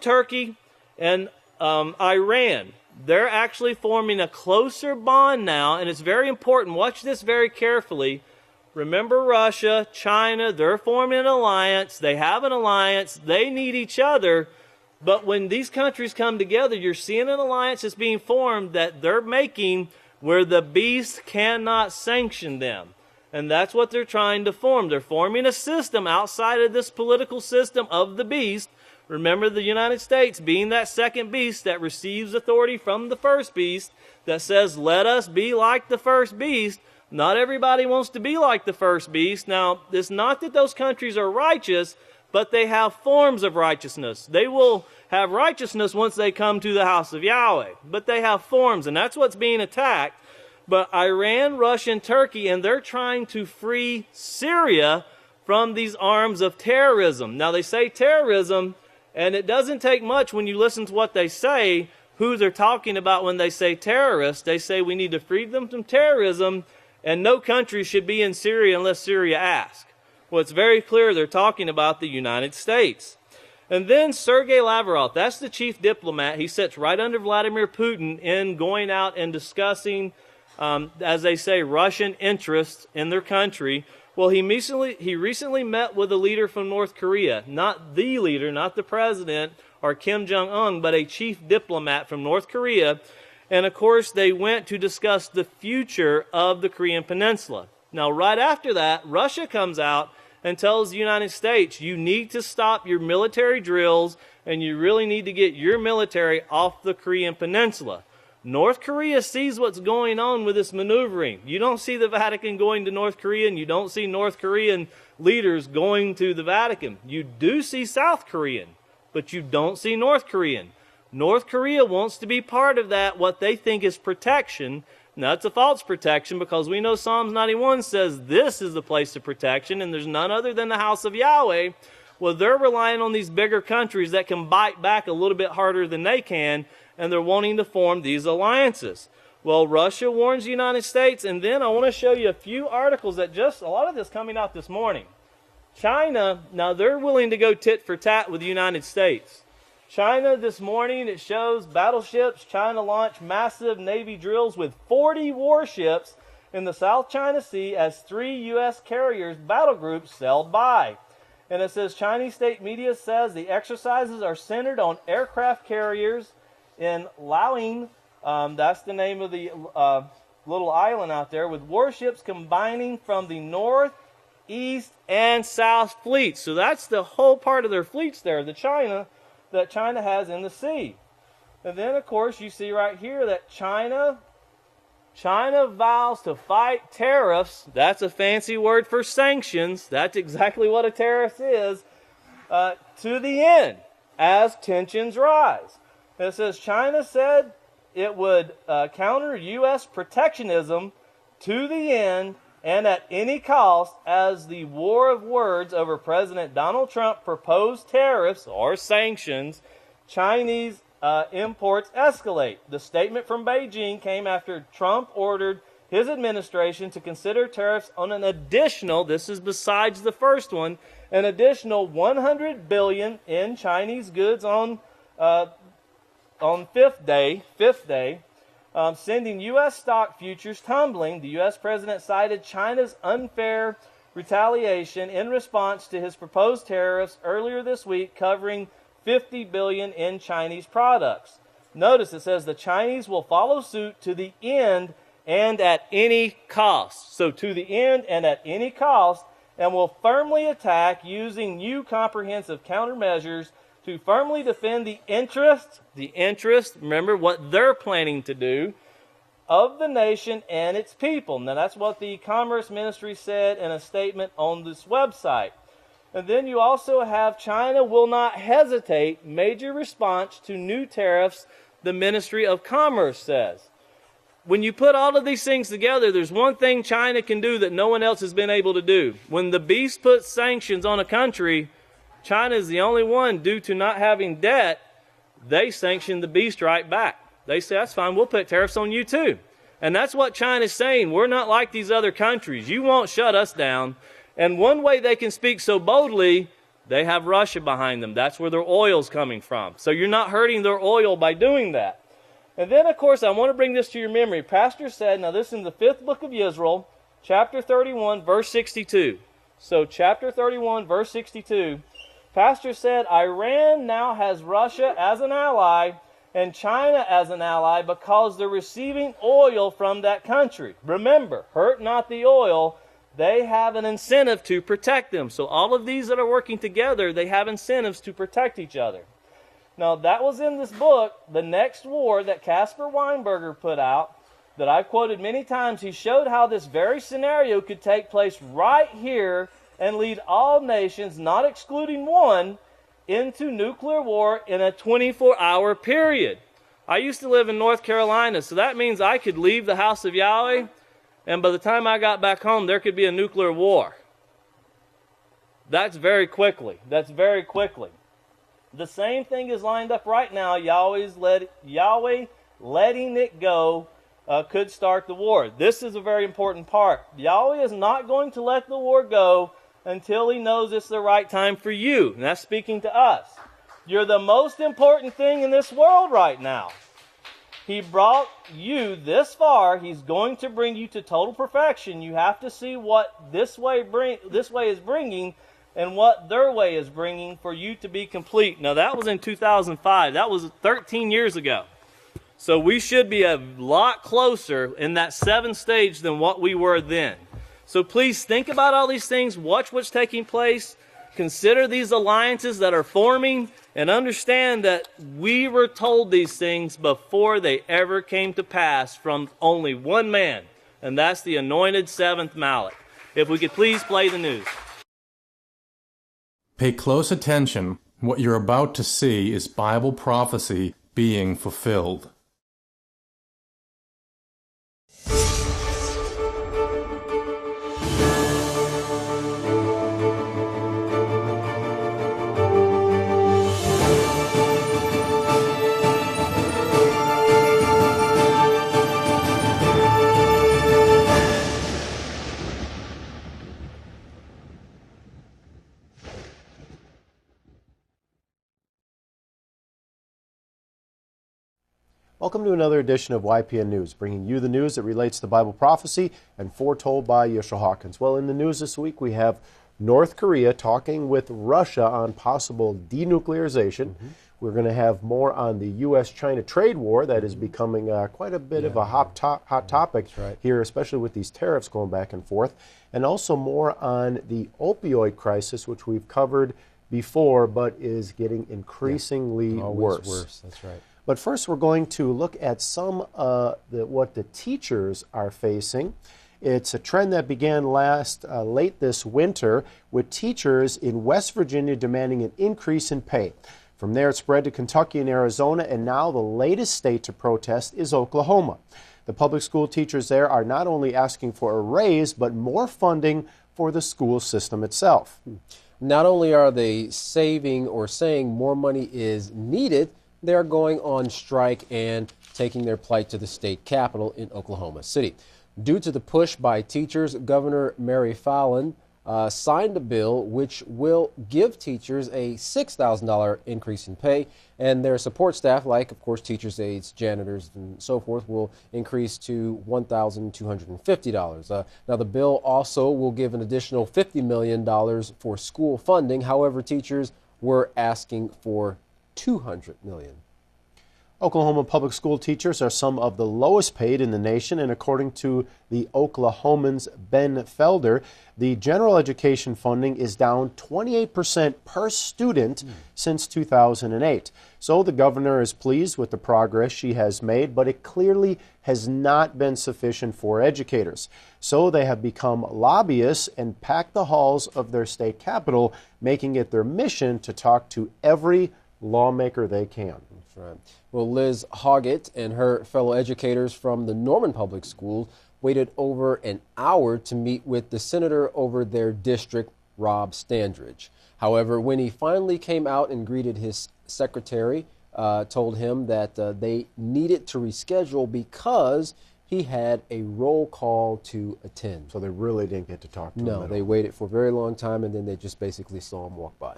Turkey, and Iran, they're actually forming a closer bond now, and it's very important. Watch this very carefully. Remember Russia, China, they're forming an alliance. They have an alliance. They need each other. But when these countries come together, you're seeing an alliance that's being formed that they're making where the beast cannot sanction them. And that's what they're trying to form. They're forming a system outside of this political system of the beast. Remember the United States being that second beast that receives authority from the first beast that says, let us be like the first beast. Not everybody wants to be like the first beast. Now, it's not that those countries are righteous, but they have forms of righteousness. They will have righteousness once they come to the house of Yahweh. But they have forms, and that's what's being attacked. But Iran, Russia, and Turkey, and they're trying to free Syria from these arms of terrorism. Now, they say terrorism, and it doesn't take much when you listen to what they say, who they're talking about when they say terrorists. They say we need to free them from terrorism, and no country should be in Syria unless Syria asks. Well, it's very clear they're talking about the United States. And then Sergei Lavrov, that's the chief diplomat. He sits right under Vladimir Putin in going out and discussing, as they say, Russian interests in their country. Well, he recently met with a leader from North Korea, not the leader, not the president or Kim Jong-un, but a chief diplomat from North Korea. And of course, they went to discuss the future of the Korean Peninsula. Now, right after that, Russia comes out and tells the United States, you need to stop your military drills and you really need to get your military off the Korean Peninsula. North Korea sees what's going on with this maneuvering. You don't see the Vatican going to North Korea, and you don't see North Korean leaders going to the Vatican. You do see South Korean, but you don't see North Korean. North Korea wants to be part of that, what they think is protection. Now, it's a false protection because we know Psalms 91 says this is the place of protection, and there's none other than the House of Yahweh. Well, they're relying on these bigger countries that can bite back a little bit harder than they can, and they're wanting to form these alliances. Well, Russia warns the United States, and then I want to show you a few articles that just, a lot of this coming out this morning. China, now they're willing to go tit for tat with the United States. China this morning, it shows battleships. China launched massive Navy drills with 40 warships in the South China Sea as 3 U.S. carriers battle groups sailed by. And it says Chinese state media says the exercises are centered on aircraft carriers in Laoing, that's the name of the little island out there, with warships combining from the north, east, and south fleets. So that's the whole part of their fleets there, that China has in the sea. And then, of course, you see right here that China vows to fight tariffs. That's a fancy word for sanctions. That's exactly what a tariff is, to the end as tensions rise. It says China said it would counter U.S. protectionism to the end and at any cost as the war of words over President Donald Trump proposed tariffs or sanctions, Chinese imports escalate. The statement from Beijing came after Trump ordered his administration to consider tariffs on an additional, this is besides the first one, an additional $100 billion in Chinese goods on fifth day, sending U.S. stock futures tumbling. The U.S. president cited China's unfair retaliation in response to his proposed tariffs earlier this week, covering $50 billion in Chinese products. Notice it says the Chinese will follow suit to the end and at any cost. So to the end and at any cost, and will firmly attack using new comprehensive countermeasures to firmly defend the interest, remember what they're planning to do, of the nation and its people. Now that's what the Commerce Ministry said in a statement on this website. And then you also have China will not hesitate, major response to new tariffs, the Ministry of Commerce says. When you put all of these things together, there's one thing China can do that no one else has been able to do. When the beast puts sanctions on a country, China is the only one, due to not having debt, they sanction the beast right back. They say, that's fine, we'll put tariffs on you too. And that's what China's saying. We're not like these other countries. You won't shut us down. And one way they can speak so boldly, they have Russia behind them. That's where their oil's coming from. So you're not hurting their oil by doing that. And then, of course, I want to bring this to your memory. Pastor said, now this is in the 5th book of Yisrayl, chapter 31, verse 62. So chapter 31, verse 62. Pastor said, Iran now has Russia as an ally and China as an ally because they're receiving oil from that country. Remember, hurt not the oil. They have an incentive to protect them. So all of these that are working together, they have incentives to protect each other. Now, that was in this book, The Next War, that Caspar Weinberger put out, that I've quoted many times. He showed how this very scenario could take place right here and lead all nations, not excluding one, into nuclear war in a 24-hour period. I used to live in North Carolina, so that means I could leave the House of Yahweh, and by the time I got back home, there could be a nuclear war. That's very quickly. The same thing is lined up right now. Yahweh letting it go could start the war. This is a very important part. Yahweh is not going to let the war go until he knows it's the right time for you. And that's speaking to us. You're the most important thing in this world right now. He brought you this far. He's going to bring you to total perfection. You have to see what this way is bringing and what their way is bringing for you to be complete. Now, that was in 2005. That was 13 years ago. So we should be a lot closer in that 7th stage than what we were then. So please think about all these things. Watch what's taking place. Consider these alliances that are forming, and understand that we were told these things before they ever came to pass from only one man, and that's the anointed 7th Malach. If we could please play the news. Pay close attention. What you're about to see is Bible prophecy being fulfilled. Welcome to another edition of YPN News, bringing you the news that relates to Bible prophecy and foretold by Yisrayl Hawkins. Well, in the news this week, we have North Korea talking with Russia on possible denuclearization. We're going to have more on the U.S.-China trade war that is becoming quite a bit of a hot topic here, especially with these tariffs going back and forth. And also more on the opioid crisis, which we've covered before, but is getting increasingly worse. That's right. But first, we're going to look at some what the teachers are facing. It's a trend that began late this winter with teachers in West Virginia demanding an increase in pay. From there, it spread to Kentucky and Arizona, and now the latest state to protest is Oklahoma. The public school teachers there are not only asking for a raise, but more funding for the school system itself. Not only are they saving or saying more money is needed, they are going on strike and taking their plight to the state capitol in Oklahoma City. Due to the push by teachers, Governor Mary Fallin signed a bill which will give teachers a $6,000 increase in pay, and their support staff, like, of course, teachers' aides, janitors, and so forth, will increase to $1,250. Now, the bill also will give an additional $50 million for school funding. However, teachers were asking for $200 million. Oklahoma public school teachers are some of the lowest paid in the nation, and according to the Oklahoman's Ben Felder, the general education funding is down 28% per student since 2008. So the governor is pleased with the progress she has made, but it clearly has not been sufficient for educators. So they have become lobbyists and packed the halls of their state capitol, making it their mission to talk to every lawmaker they can. That's right. Well, Liz Hoggett and her fellow educators from the Norman Public Schools waited over an hour to meet with the senator over their district, Rob Standridge. However, when he finally came out and greeted his secretary, told him that they needed to reschedule because he had a roll call to attend. So they really didn't get to talk to him. No, they waited for a very long time, and then they just basically saw him walk by.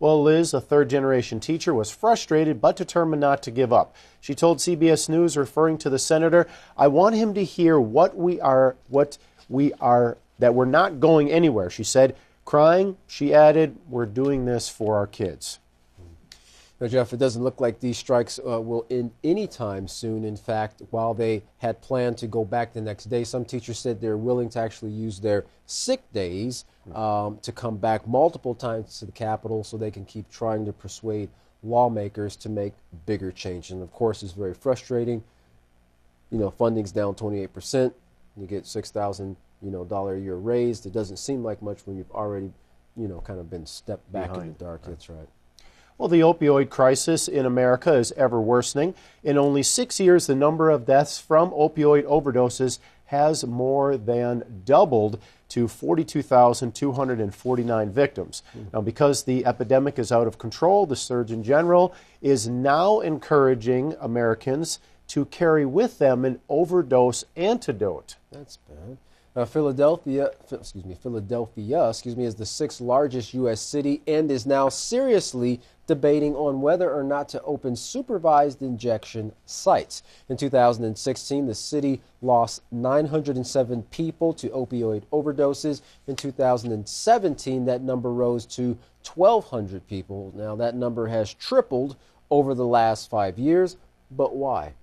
Well, Liz, a third-generation teacher, was frustrated but determined not to give up. She told CBS News, referring to the senator, "I want him to hear that we're not going anywhere." She said, crying, she added, "We're doing this for our kids." Now, Jeff, it doesn't look like these strikes will end anytime soon. In fact, while they had planned to go back the next day, some teachers said they're willing to actually use their sick days to come back multiple times to the Capitol so they can keep trying to persuade lawmakers to make bigger change. And, of course, it's very frustrating. You know, funding's down 28%. You get $6,000, a year raised. It doesn't seem like much when you've already, kind of been stepped back in the dark. Right. That's right. Well, the opioid crisis in America is ever worsening. In only 6 years, the number of deaths from opioid overdoses has more than doubled to 42,249 victims. Now, because the epidemic is out of control, the Surgeon General is now encouraging Americans to carry with them an overdose antidote. That's bad. Philadelphia, is the sixth largest U.S. city and is now seriously debating on whether or not to open supervised injection sites. In 2016, the city lost 907 people to opioid overdoses. In 2017, that number rose to 1,200 people. Now, that number has tripled over the last 5 years, but why?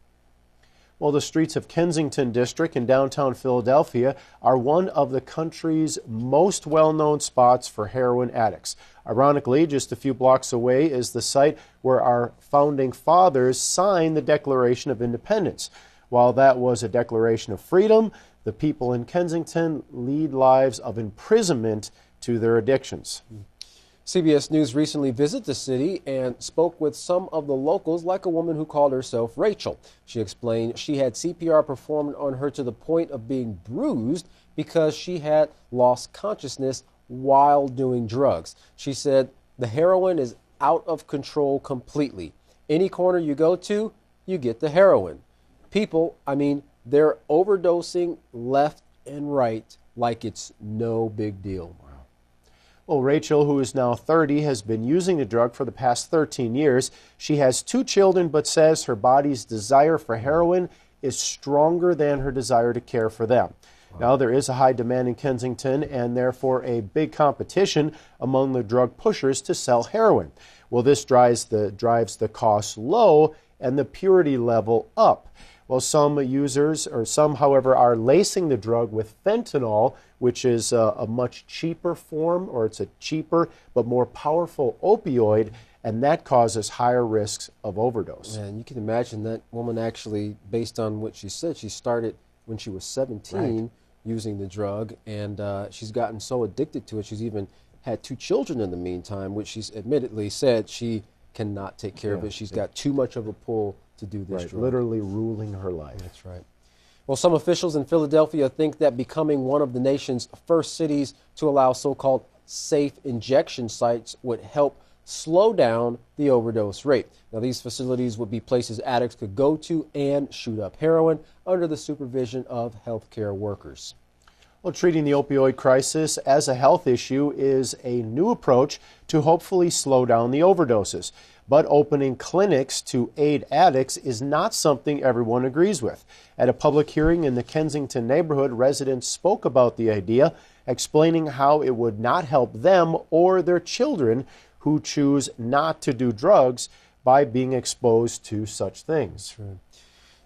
Well, the streets of Kensington District in downtown Philadelphia are one of the country's most well-known spots for heroin addicts. Ironically, just a few blocks away is the site where our founding fathers signed the Declaration of Independence. While that was a declaration of freedom, the people in Kensington lead lives of imprisonment to their addictions. CBS News recently visited the city and spoke with some of the locals, like a woman who called herself Rachel. She explained she had CPR performed on her to the point of being bruised because she had lost consciousness while doing drugs. She said the heroin is out of control completely. Any corner you go to, you get the heroin. People, they're overdosing left and right like it's no big deal. Well, Rachel, who is now 30, has been using the drug for the past 13 years. She has 2 children, but says her body's desire for heroin is stronger than her desire to care for them. Wow. Now, there is a high demand in Kensington and therefore a big competition among the drug pushers to sell heroin. Well, this drives the cost low and the purity level up. Well, some users, or some, however, are lacing the drug with fentanyl, which is a much cheaper form, or it's a cheaper but more powerful opioid, and that causes higher risks of overdose. And you can imagine that woman actually, based on what she said, she started when she was 17 right. using the drug, and she's gotten so addicted to it, she's even had 2 children in the meantime, which she's admittedly said she cannot take care of it. She's got too much of a pull to do this drug. Literally ruling her life. That's right. Well, some officials in Philadelphia think that becoming one of the nation's first cities to allow so-called safe injection sites would help slow down the overdose rate. Now, these facilities would be places addicts could go to and shoot up heroin under the supervision of healthcare workers. Well, treating the opioid crisis as a health issue is a new approach to hopefully slow down the overdoses. But opening clinics to aid addicts is not something everyone agrees with. At a public hearing in the Kensington neighborhood, residents spoke about the idea, explaining how it would not help them or their children who choose not to do drugs by being exposed to such things. Right.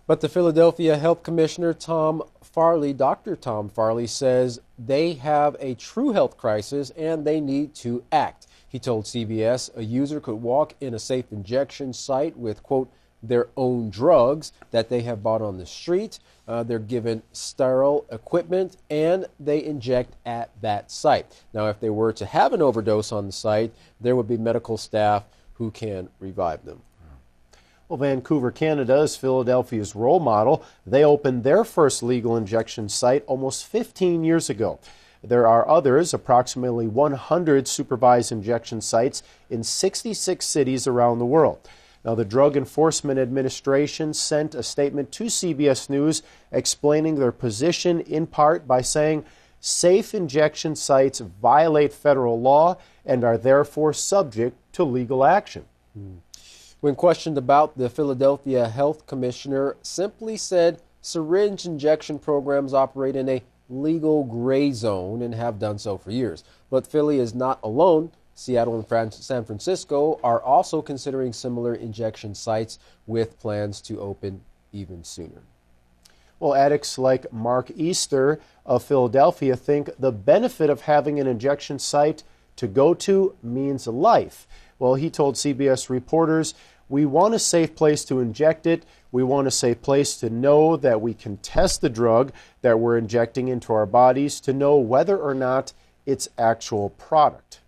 But the Philadelphia Health Commissioner, Dr. Tom Farley, says they have a true health crisis and they need to act. He told CBS a user could walk in a safe injection site with, quote, their own drugs that they have bought on the street. They're given sterile equipment and they inject at that site. Now, if they were to have an overdose on the site, there would be medical staff who can revive them. Well, Vancouver, Canada is Philadelphia's role model. They opened their first legal injection site almost 15 years ago. There are others, approximately 100 supervised injection sites in 66 cities around the world. Now, the Drug Enforcement Administration sent a statement to CBS News explaining their position in part by saying safe injection sites violate federal law and are therefore subject to legal action. When questioned about the Philadelphia Health Commissioner, simply said syringe injection programs operate in a legal gray zone and have done so for years. But Philly is not alone. Seattle and San Francisco are also considering similar injection sites with plans to open even sooner. Well, addicts like Mark Easter of Philadelphia think the benefit of having an injection site to go to means life. Well, he told CBS reporters, "We want a safe place to inject it. We want a safe place to know that we can test the drug that we're injecting into our bodies to know whether or not it's actual product."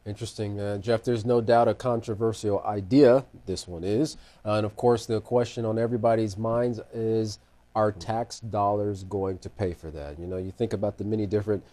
Interesting. Jeff, there's no doubt a controversial idea. This one is. And of course, the question on everybody's minds is, are tax dollars going to pay for that? You know, you think about the many different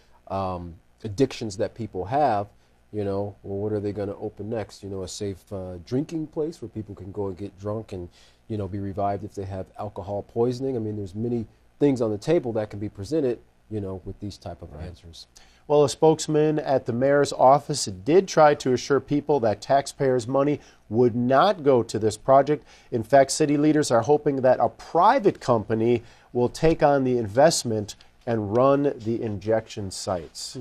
addictions that people have. You know, well, what are they going to open next? You know, a safe drinking place where people can go and get drunk and, you know, be revived if they have alcohol poisoning. I mean, there's many things on the table that can be presented. with these type of answers. Well, a spokesman at the mayor's office did try to assure people that taxpayers' money would not go to this project. In fact, city leaders are hoping that a private company will take on the investment and run the injection sites.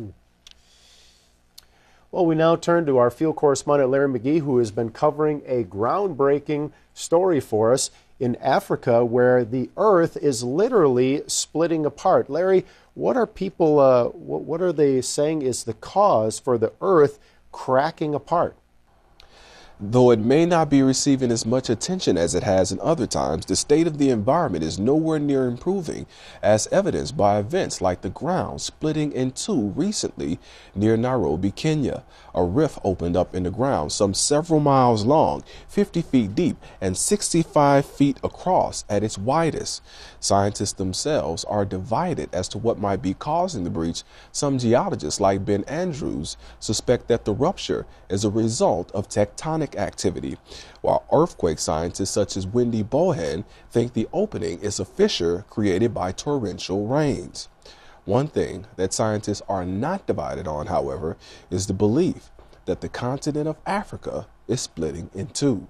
Well, we now turn to our field correspondent, Larry McGee, who has been covering a groundbreaking story for us in Africa where the earth is literally splitting apart. Larry, what are people, what are they saying is the cause for the earth cracking apart? Though it may not be receiving as much attention as it has in other times, the state of the environment is nowhere near improving, as evidenced by events like the ground splitting in two recently near Nairobi, Kenya. A rift opened up in the ground some several miles long, 50 feet deep, and 65 feet across at its widest. Scientists themselves are divided as to what might be causing the breach. Some geologists, like Ben Andrews, suspect that the rupture is a result of tectonic activity, while earthquake scientists such as Wendy Bohan think the opening is a fissure created by torrential rains. One thing that scientists are not divided on, however, is the belief that the continent of Africa is splitting in two.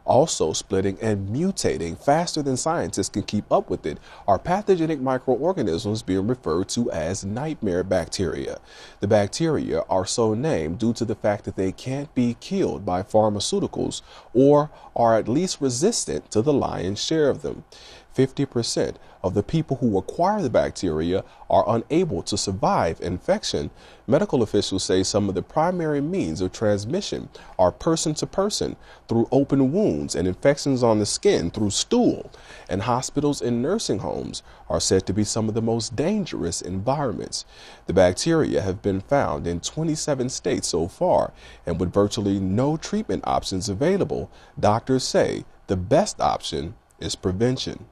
Also splitting and mutating faster than scientists can keep up with it are pathogenic microorganisms being referred to as nightmare bacteria. The bacteria are so named due to the fact that they can't be killed by pharmaceuticals or are at least resistant to the lion's share of them. 50% of the people who acquire the bacteria are unable to survive infection. Medical officials say some of the primary means of transmission are person to person through open wounds and infections on the skin through stool. And hospitals and nursing homes are said to be some of the most dangerous environments. The bacteria have been found in 27 states so far, and with virtually no treatment options available, doctors say the best option is prevention.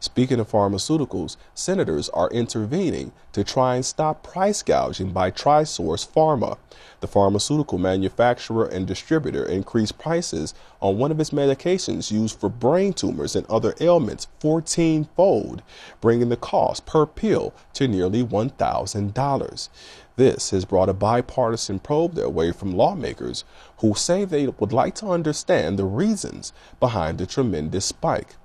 Speaking of pharmaceuticals, senators are intervening to try and stop price gouging by TriSource Pharma. The pharmaceutical manufacturer and distributor increased prices on one of its medications used for brain tumors and other ailments 14-fold, bringing the cost per pill to nearly $1,000. This has brought a bipartisan probe their way from lawmakers who say they would like to understand the reasons behind the tremendous spike.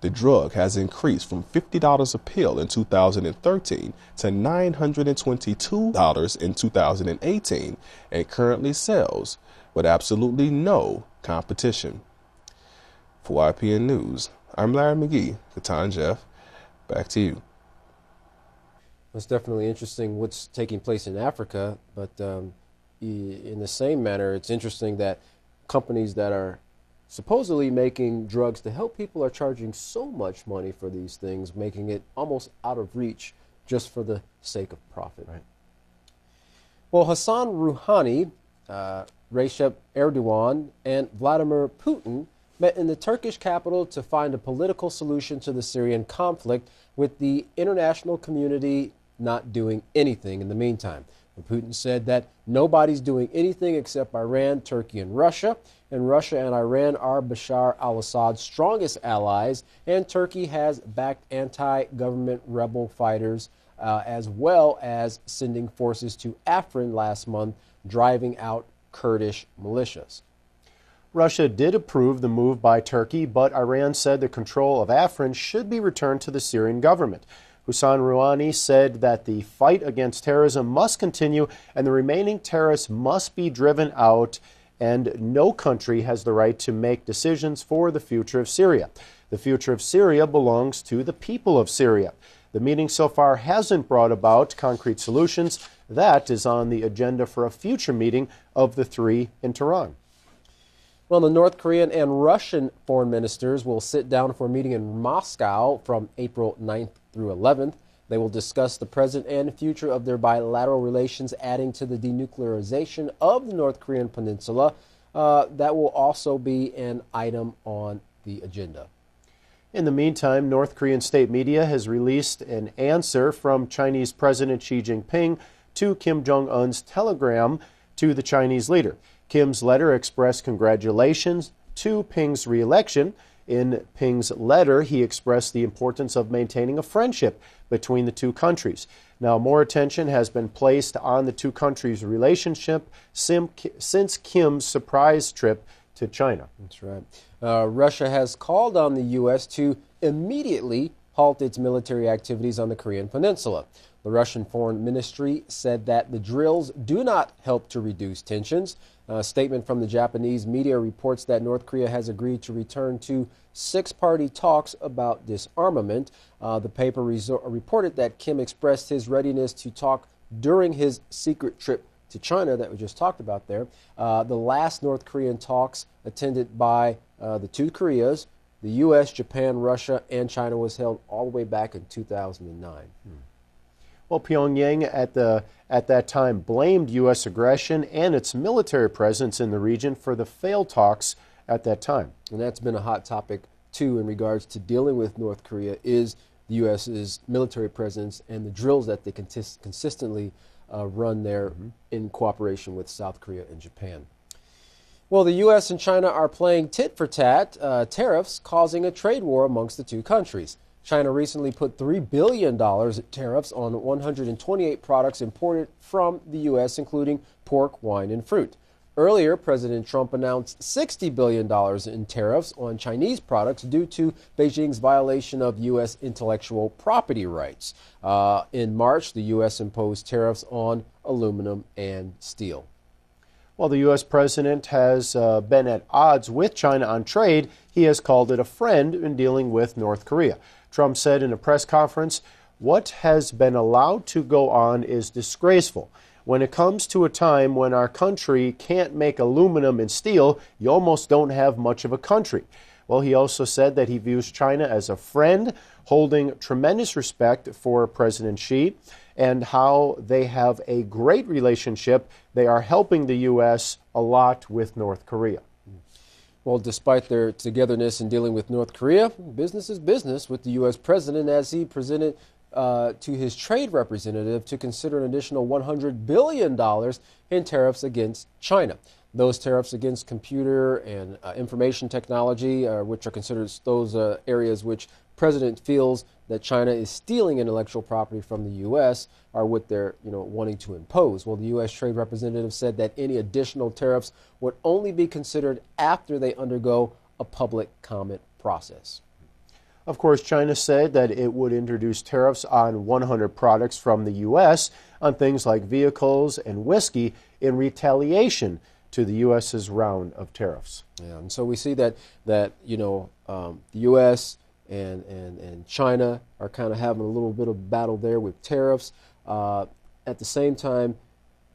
The drug has increased from $50 a pill in 2013 to $922 in 2018 and currently sells with absolutely no competition. For YPN News, I'm Larry McGee. Katan Jeff, back to you. It's definitely interesting what's taking place in Africa, but in the same manner, it's interesting that companies that are supposedly making drugs to help people are charging so much money for these things, making it almost out of reach just for the sake of profit. Right. Well, Hassan Rouhani, Recep Erdogan, and Vladimir Putin met in the Turkish capital to find a political solution to the Syrian conflict, with the international community not doing anything in the meantime. Putin said that nobody's doing anything except Iran, Turkey, and Russia and Iran are Bashar al-Assad's strongest allies, and Turkey has backed anti-government rebel fighters as well as sending forces to Afrin last month, driving out Kurdish militias. Russia did approve the move by Turkey, but Iran said the control of Afrin should be returned to the Syrian government. Hassan Rouhani said that the fight against terrorism must continue and the remaining terrorists must be driven out, and no country has the right to make decisions for the future of Syria. The future of Syria belongs to the people of Syria. The meeting so far hasn't brought about concrete solutions. That is on the agenda for a future meeting of the three in Tehran. Well, the North Korean and Russian foreign ministers will sit down for a meeting in Moscow from April 9th through 11th. They will discuss the present and future of their bilateral relations, adding to the denuclearization of the North Korean peninsula. That will also be an item on the agenda. In the meantime, North Korean state media has released an answer from Chinese President Xi Jinping to Kim Jong-un's telegram to the Chinese leader. Kim's letter expressed congratulations to Ping's re-election. In Ping's letter, he expressed the importance of maintaining a friendship between the two countries. Now, more attention has been placed on the two countries' relationship since Kim's surprise trip to China. That's right. Russia has called on the U.S. to immediately halt its military activities on the Korean Peninsula. The Russian Foreign Ministry said that the drills do not help to reduce tensions. A statement from the Japanese media reports that North Korea has agreed to return to six-party talks about disarmament. The paper reported that Kim expressed his readiness to talk during his secret trip to China that we just talked about there. The last North Korean talks attended by the two Koreas, the U.S., Japan, Russia, and China, was held all the way back in 2009. Well, Pyongyang at that time blamed U.S. aggression and its military presence in the region for the failed talks at that time. And that's been a hot topic, too, in regards to dealing with North Korea, is the U.S.'s military presence and the drills that they consistently run there in cooperation with South Korea and Japan. Well, the U.S. and China are playing tit for tat, tariffs causing a trade war amongst the two countries. China recently put $3 billion in tariffs on 128 products imported from the U.S., including pork, wine, and fruit. Earlier, President Trump announced $60 billion in tariffs on Chinese products due to Beijing's violation of U.S. intellectual property rights. In March, the U.S. imposed tariffs on aluminum and steel. While the U.S. president has been at odds with China on trade, he has called it a friend in dealing with North Korea. Trump said in a press conference, "What has been allowed to go on is disgraceful. When it comes to a time when our country can't make aluminum and steel, you almost don't have much of a country." Well, he also said that he views China as a friend, holding tremendous respect for President Xi, and how they have a great relationship. They are helping the U.S. a lot with North Korea. Well, despite their togetherness in dealing with North Korea, business is business with the U.S. president as he presented to his trade representative to consider an additional $100 billion in tariffs against China. Those tariffs against computer and information technology, which are considered those areas which President feels that China is stealing intellectual property from the U.S., are what they're wanting to impose. Well, the U.S. Trade Representative said that any additional tariffs would only be considered after they undergo a public comment process. Of course, China said that it would introduce tariffs on 100 products from the U.S. on things like vehicles and whiskey in retaliation to the U.S.'s round of tariffs. Yeah, and so we see that the U.S. and China are kind of having a little bit of battle there with tariffs. At the same time,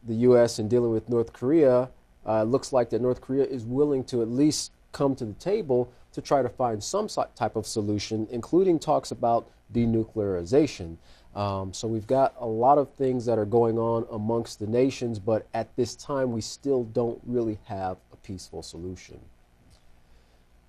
the U.S. in dealing with North Korea, looks like that North Korea is willing to at least come to the table to try to find some type of solution, including talks about denuclearization. So we've got a lot of things that are going on amongst the nations, but at this time we still don't really have a peaceful solution.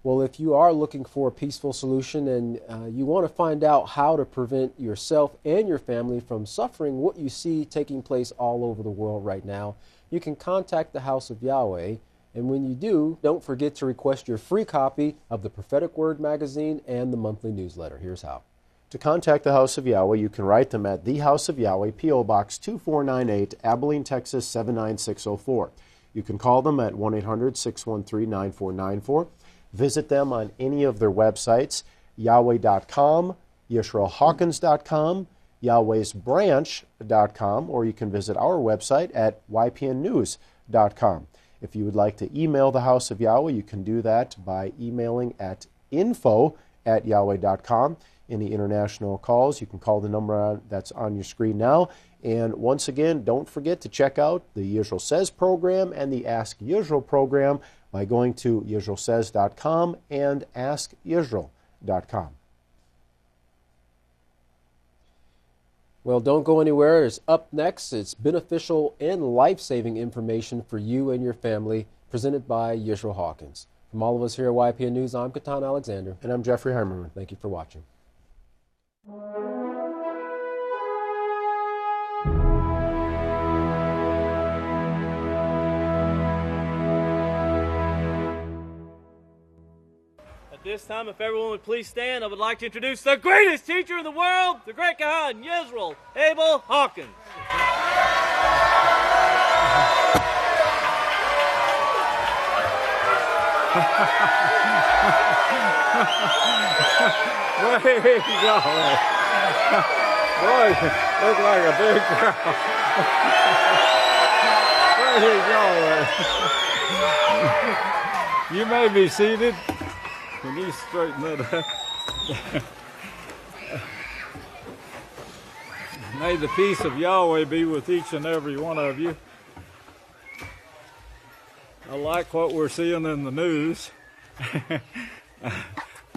Well, if you are looking for a peaceful solution and you want to find out how to prevent yourself and your family from suffering what you see taking place all over the world right now, you can contact the House of Yahweh. And when you do, don't forget to request your free copy of the Prophetic Word magazine and the monthly newsletter. Here's how. To contact the House of Yahweh, you can write them at the House of Yahweh, P.O. Box 2498, Abilene, Texas 79604. You can call them at 1-800-613-9494. Visit them on any of their websites, Yahweh.com, YisraelHawkins.com, Yahweh'sBranch.com, or you can visit our website at YPNnews.com. If you would like to email the House of Yahweh, you can do that by emailing at info@yahweh.com. Any international calls, you can call the number that's on your screen now. And once again, don't forget to check out the Yisrael Says program and the Ask Yisrael program by going to YisraelSays.com and AskYisrael.com. Well, don't go anywhere. It's up next. It's beneficial and life-saving information for you and your family, presented by Yisrael Hawkins. From all of us here at YPN News, I'm Katan Alexander. And I'm Jeffrey Heimerman. Thank you for watching. At this time, if everyone would please stand, I would like to introduce the greatest teacher in the world, the great Kahan, Yisrayl, Abel Hawkins. Praise Yahweh. Boy, look like a big crowd. Praise Yahweh. You may be seated. Can you straighten that up? May the peace of Yahweh be with each and every one of you. I like what we're seeing in the news.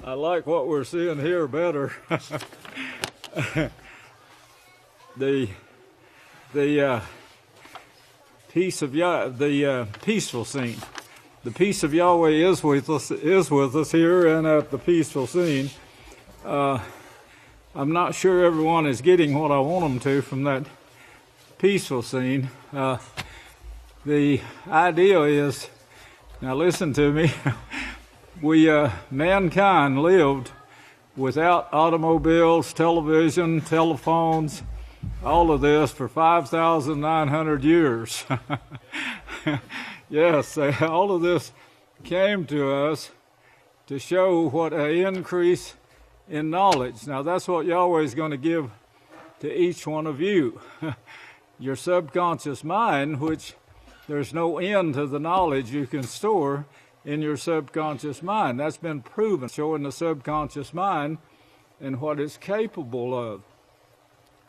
I like what we're seeing here better. The peaceful scene. The peace of Yahweh is with us here and at the peaceful scene. I'm not sure everyone is getting what I want them to from that peaceful scene. The idea is, now listen to me, mankind lived without automobiles, television, telephones, all of this for 5,900 years. Yes, all of this came to us to show what an increase in knowledge. Now that's what Yahweh is going to give to each one of you. Your subconscious mind, which there's no end to the knowledge you can store in your subconscious mind. That's been proven, showing the subconscious mind and what it's capable of.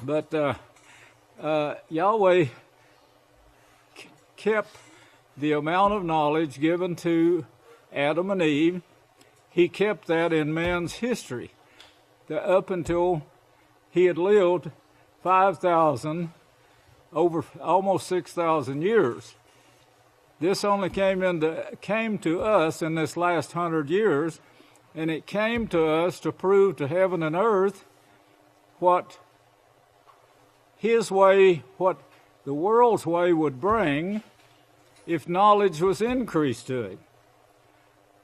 But Yahweh kept the amount of knowledge given to Adam and Eve. He kept that in man's history, up until he had lived 5,000, over almost 6,000 years. This only came to us in this last 100 years, and it came to us to prove to heaven and earth what his way, what the world's way would bring if knowledge was increased to it.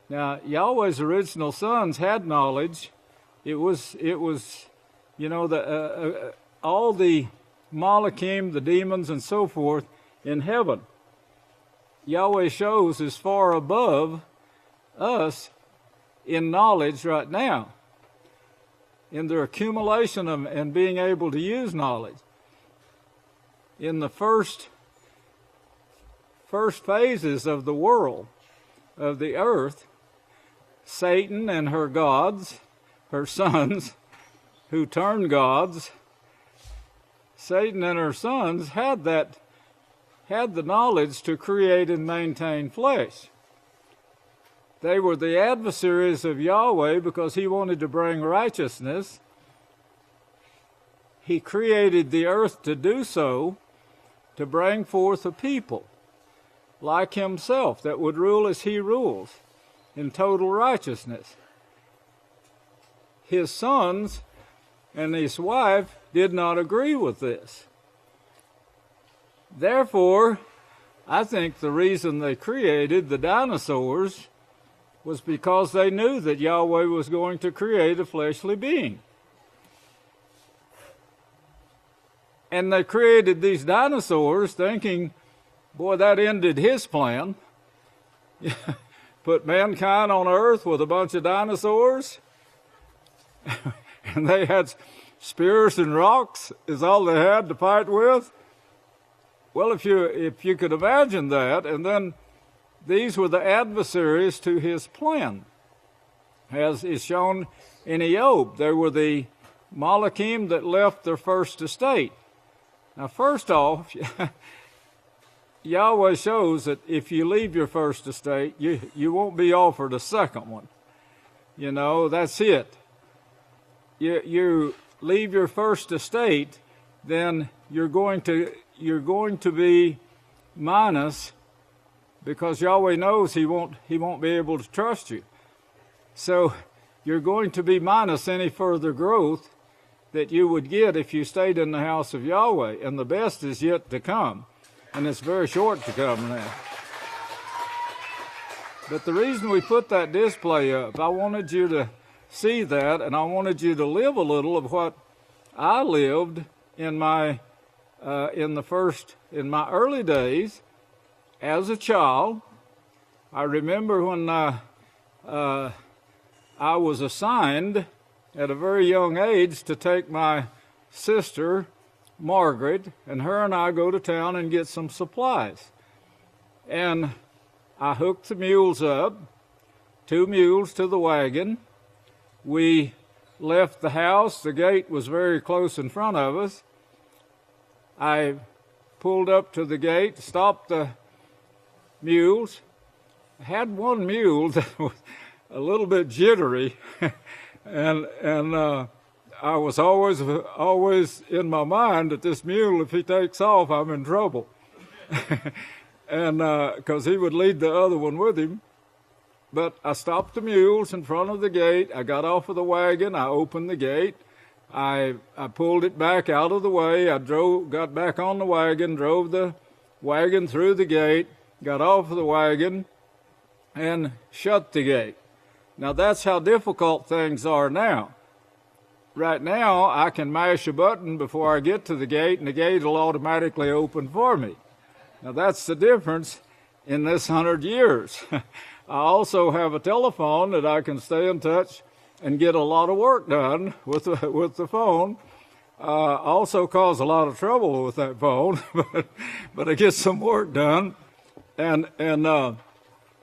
Now, Yahweh's original sons had knowledge. It was, you know, all the Malachim, the demons, and so forth in heaven. Yahweh shows is far above us in knowledge right now, in their accumulation of, and being able to use knowledge. In the first phases of the world, of the earth, Satan and her gods, her sons, who turned gods, Satan and her sons had the knowledge to create and maintain flesh. They were the adversaries of Yahweh because he wanted to bring righteousness. He created the earth to do so, to bring forth a people like himself that would rule as he rules in total righteousness. His sons and his wife did not agree with this. Therefore, I think the reason they created the dinosaurs was because they knew that Yahweh was going to create a fleshly being. And they created these dinosaurs thinking, boy, that ended his plan. Put mankind on earth with a bunch of dinosaurs. And they had spears and rocks is all they had to fight with. Well, if you could imagine that, and then these were the adversaries to his plan, as is shown in F.OUB. They were the Malachim that left their first estate. Now, first off, Yahweh shows that if you leave your first estate, you won't be offered a second one. You know, that's it. You leave your first estate, then you're going to be minus, because Yahweh knows he won't be able to trust you. So you're going to be minus any further growth that you would get if you stayed in the house of Yahweh, and the best is yet to come, and it's very short to come now. But the reason we put that display up, I wanted you to see that, and I wanted you to live a little of what I lived in my early days as a child. I remember when I was assigned at a very young age to take my sister Margaret, and her and I go to town and get some supplies. And I hooked the mules up, 2 mules to the wagon. We left the house. The gate was very close in front of us. I pulled up to the gate, stopped the mules. I had one mule that was a little bit jittery, and I was always in my mind that this mule, if he takes off, I'm in trouble. And because he would lead the other one with him. But I stopped the mules in front of the gate. I got off of the wagon. I opened the gate. I pulled it back out of the way. I got back on the wagon, drove the wagon through the gate, got off of the wagon, and shut the gate. Now that's how difficult things are now. Right now, I can mash a button before I get to the gate, and the gate will automatically open for me. Now that's the difference in this 100 years. I also have a telephone that I can stay in touch and get a lot of work done with the phone. Also cause a lot of trouble with that phone, but I get some work done, and have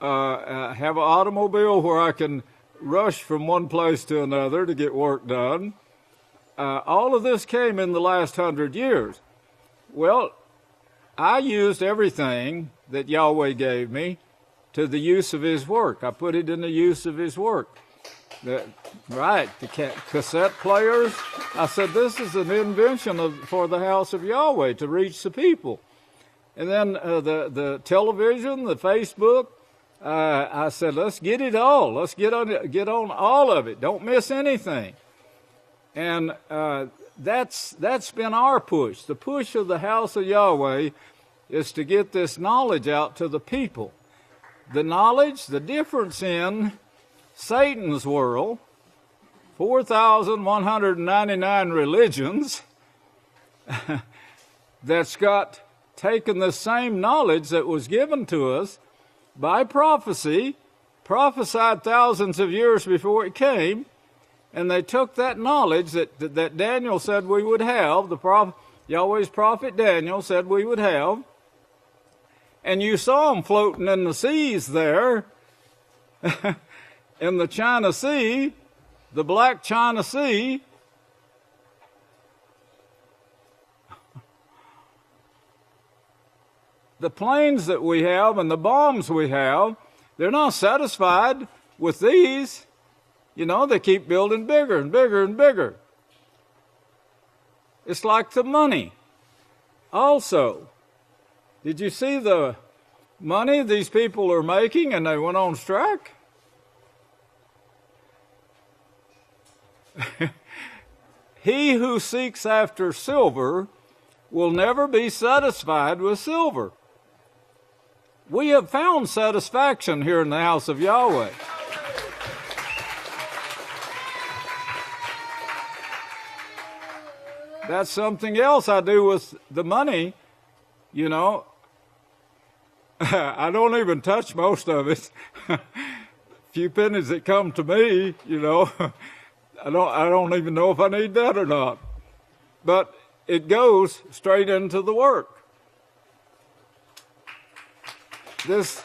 an automobile where I can rush from one place to another to get work done. All of this came in the last 100 years. Well, I used everything that Yahweh gave me to the use of His work. I put it in the use of His work. The cassette players. I said, this is an invention for the House of Yahweh to reach the people. And then the television, the Facebook. I said, let's get it all. Let's get on all of it. Don't miss anything. And that's been our push. The push of the House of Yahweh is to get this knowledge out to the people. The knowledge, the difference in Satan's world, 4,199 religions, that's got taken the same knowledge that was given to us by prophecy, prophesied thousands of years before it came, and they took that knowledge that Daniel said we would have, Yahweh's prophet Daniel said we would have, and you saw them floating in the seas there, in the China Sea, the Black China Sea. The planes that we have and the bombs we have, they're not satisfied with these. You know, they keep building bigger and bigger and bigger. It's like the money. Also, did you see the money these people are making and they went on strike? He who seeks after silver will never be satisfied with silver. We have found satisfaction here in the house of Yahweh. That's something else I do with the money, you know. I don't even touch most of it. Few pennies that come to me, you know, I don't even know if I need that or not. But it goes straight into the work. This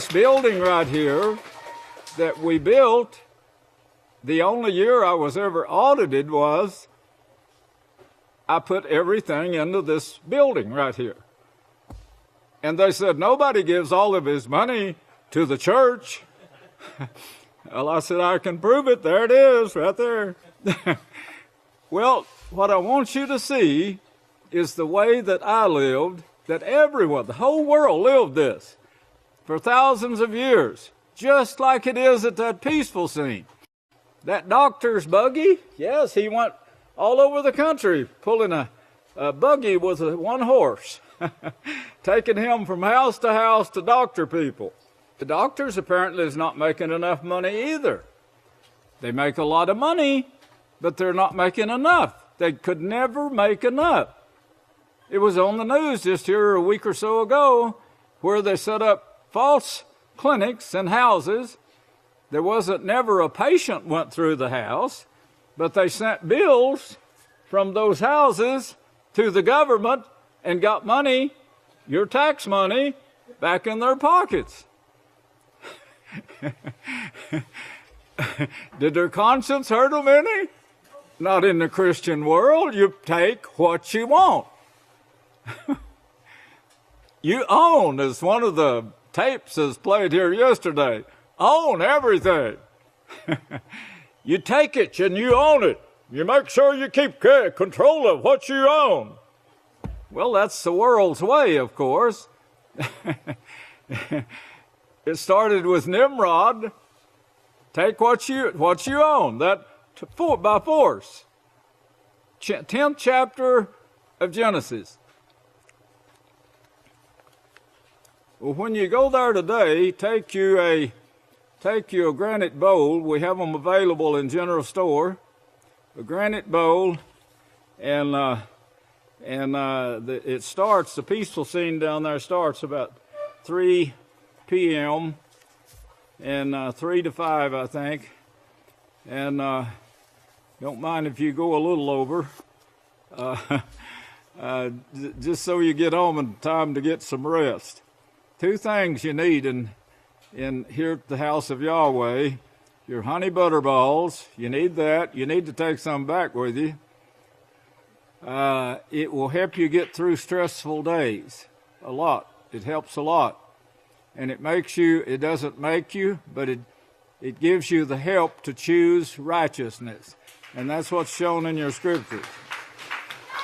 building right here that we built, the only year I was ever audited was I put everything into this building right here. And they said, nobody gives all of his money to the church. Well, I said, I can prove it. There it is, right there. Well, what I want you to see is the way that I lived, that everyone, the whole world lived this for thousands of years, just like it is at that peaceful scene. That doctor's buggy, yes, he went all over the country pulling a buggy with one horse, taking him from house to doctor people. The doctors apparently is not making enough money either. They make a lot of money, but they're not making enough. They could never make enough. It was on the news just here a week or so ago where they set up false clinics and houses. There wasn't never a patient went through the house, but they sent bills from those houses to the government and got money, your tax money, back in their pockets. Did their conscience hurt them any? Not in the Christian world. You take what you want. You own, as one of the tapes is played here yesterday, own everything. You take it and you own it. You make sure you keep control of what you own. Well, that's the world's way, of course. It started with Nimrod. Take what you own, that by force. 10th chapter of Genesis. Well, when you go there today, take you a granite bowl. We have them available in general store. A granite bowl, and it starts. The peaceful scene down there starts about 3 p.m. and 3 to 5, I think. And don't mind if you go a little over, just so you get home in time to get some rest. 2 things you need in here at the House of Yahweh: your honey butter balls. You need that. You need to take some back with you. It will help you get through stressful days a lot. It helps a lot. And it doesn't make you, but it gives you the help to choose righteousness. And that's what's shown in your scriptures.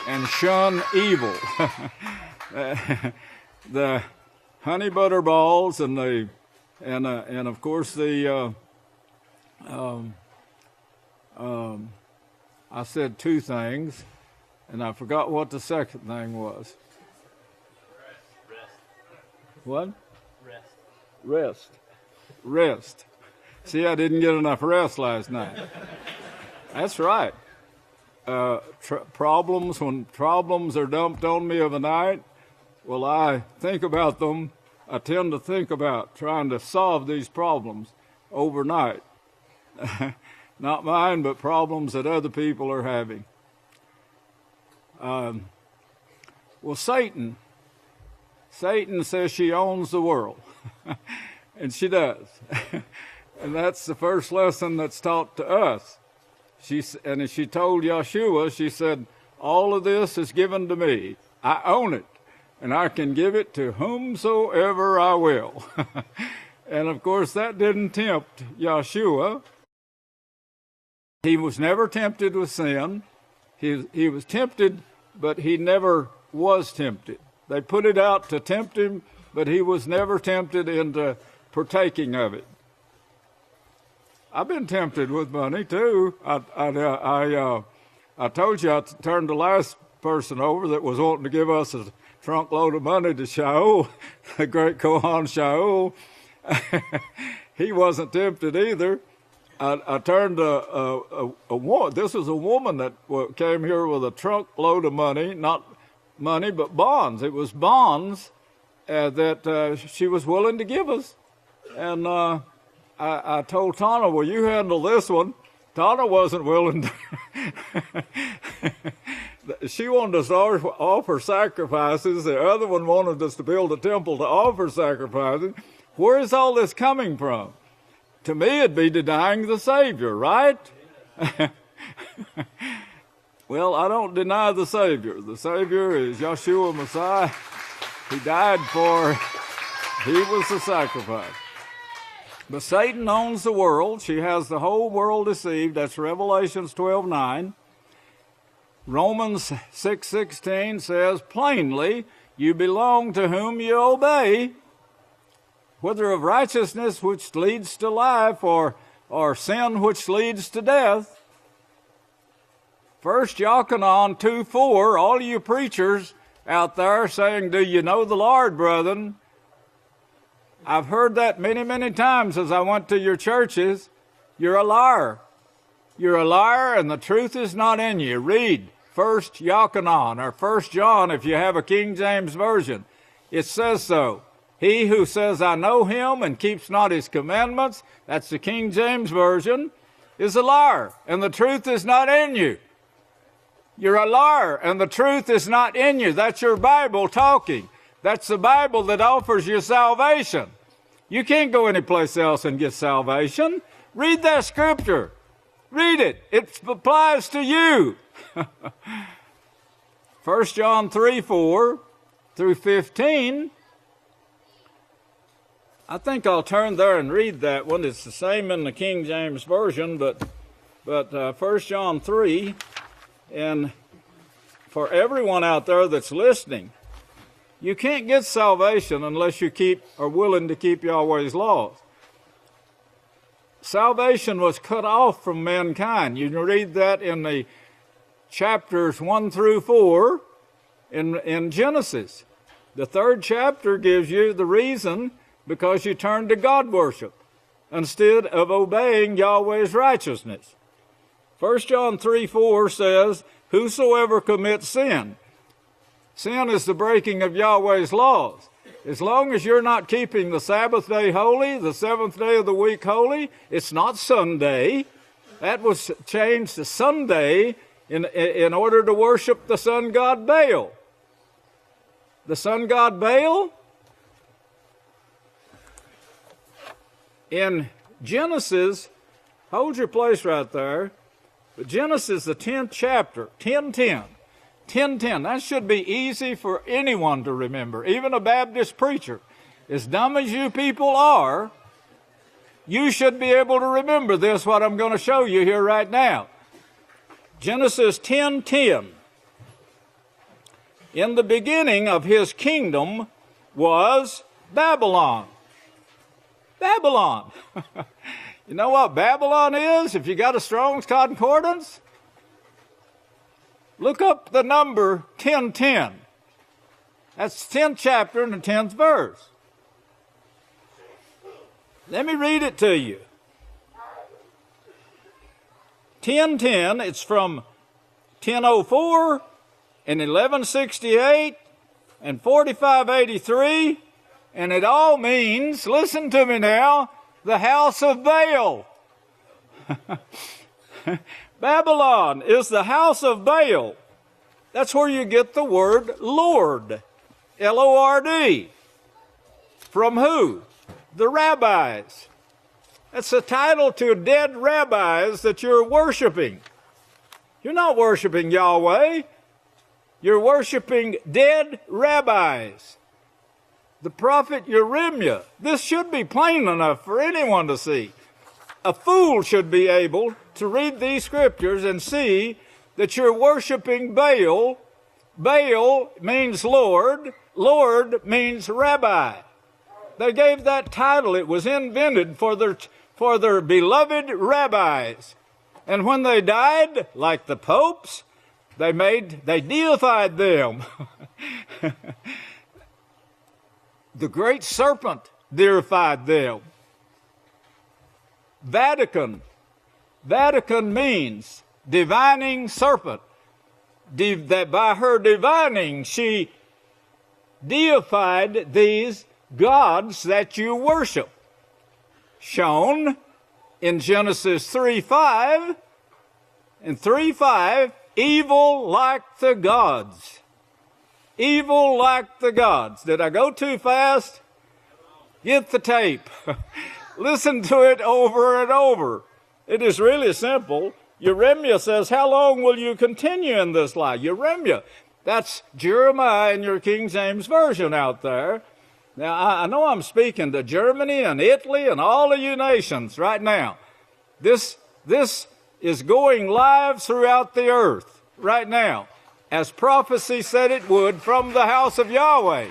And shun evil. The honey butter balls and of course I said 2 things, and I forgot what the second thing was. What? Rest. See, I didn't get enough rest last night. That's right. When problems are dumped on me of a night, well, I think about them. I tend to think about trying to solve these problems overnight. Not mine, but problems that other people are having. Well, Satan says she owns the world. And she does. And that's the first lesson that's taught to us. And as she told Yeshua, she said, all of this is given to me. I own it. And I can give it to whomsoever I will. And of course, that didn't tempt Yeshua. He was never tempted with sin. He was tempted, but he never was tempted. They put it out to tempt him, but he was never tempted into partaking of it. I've been tempted with money too. I told you I turned the last person over that was wanting to give us a trunk load of money to Shaul, the great Kohan Shaul. He wasn't tempted either. I turned this was a woman that came here with a trunk load of money, not money, but bonds. It was bonds that she was willing to give us. And I told Tana, well, you handle this one. Tana wasn't willing to. She wanted us to offer sacrifices. The other one wanted us to build a temple to offer sacrifices. Where is all this coming from? To me, it'd be denying the Savior, right? Well, I don't deny the Savior. The Savior is Yeshua Messiah. He died he was the sacrifice. But Satan owns the world. She has the whole world deceived. That's Revelations 12:9. Romans 6:16 says plainly, you belong to whom you obey, whether of righteousness which leads to life or sin which leads to death. 1 Yochanan 2:4, all you preachers out there saying, do you know the Lord, brethren? I've heard that many, many times as I went to your churches. You're a liar. You're a liar, and the truth is not in you. Read 1 Yochanan or 1 John if you have a King James Version. It says so. He who says, I know him, and keeps not his commandments, that's the King James Version, is a liar, and the truth is not in you. You're a liar, and the truth is not in you. That's your Bible talking. That's the Bible that offers you salvation. You can't go anyplace else and get salvation. Read that scripture. Read it. It applies to you. 1 John 3:4 through 15. I think I'll turn there and read that one. It's the same in the King James Version, but 1 John 3, and for everyone out there that's listening, you can't get salvation unless you are willing to keep Yahweh's laws. Salvation was cut off from mankind. You can read that in the chapters 1 through 4 in Genesis. The 3rd chapter gives you the reason because you turned to God worship instead of obeying Yahweh's righteousness. 1 John 3:4 says, whosoever commits sin. Sin is the breaking of Yahweh's laws. As long as you're not keeping the Sabbath day holy, the 7th day of the week holy, it's not Sunday. That was changed to Sunday in order to worship the sun god Baal. The sun god Baal, in Genesis, hold your place right there, but Genesis, the 10th chapter, 10:10. 10:10. That should be easy for anyone to remember, even a Baptist preacher. As dumb as you people are, you should be able to remember this, what I'm going to show you here right now. Genesis 10:10. In the beginning of his kingdom was Babylon. Babylon. You know what Babylon is? If you got a Strong's Concordance, look up the number 10:10. That's the 10th chapter and the 10th verse. Let me read it to you. 10:10, it's from 1004 and 1168 and 4583, and it all means, listen to me now, the house of Baal. Babylon is the house of Baal. That's where you get the word Lord, L-O-R-D. From who? The rabbis. That's a title to dead rabbis that you're worshiping. You're not worshiping Yahweh. You're worshiping dead rabbis. The prophet Yirmiah. This should be plain enough for anyone to see. A fool should be able to read these scriptures and see that you're worshiping Baal. Baal means Lord. Lord means rabbi. They gave that title. It was invented for their beloved rabbis. And when they died, like the popes, they deified them. The great serpent deified them. Vatican. Vatican means divining serpent. That by her divining, she deified these gods that you worship. Shown in Genesis 3:5 and 3:5, evil like the gods. Evil like the gods. Did I go too fast? Get the tape. Listen to it over and over. It is really simple. Yirmiah says, how long will you continue in this lie? Yirmiah. That's Jeremiah in your King James Version out there. Now, I know I'm speaking to Germany and Italy and all of you nations right now. This is going live throughout the earth right now, as prophecy said it would from the House of Yahweh.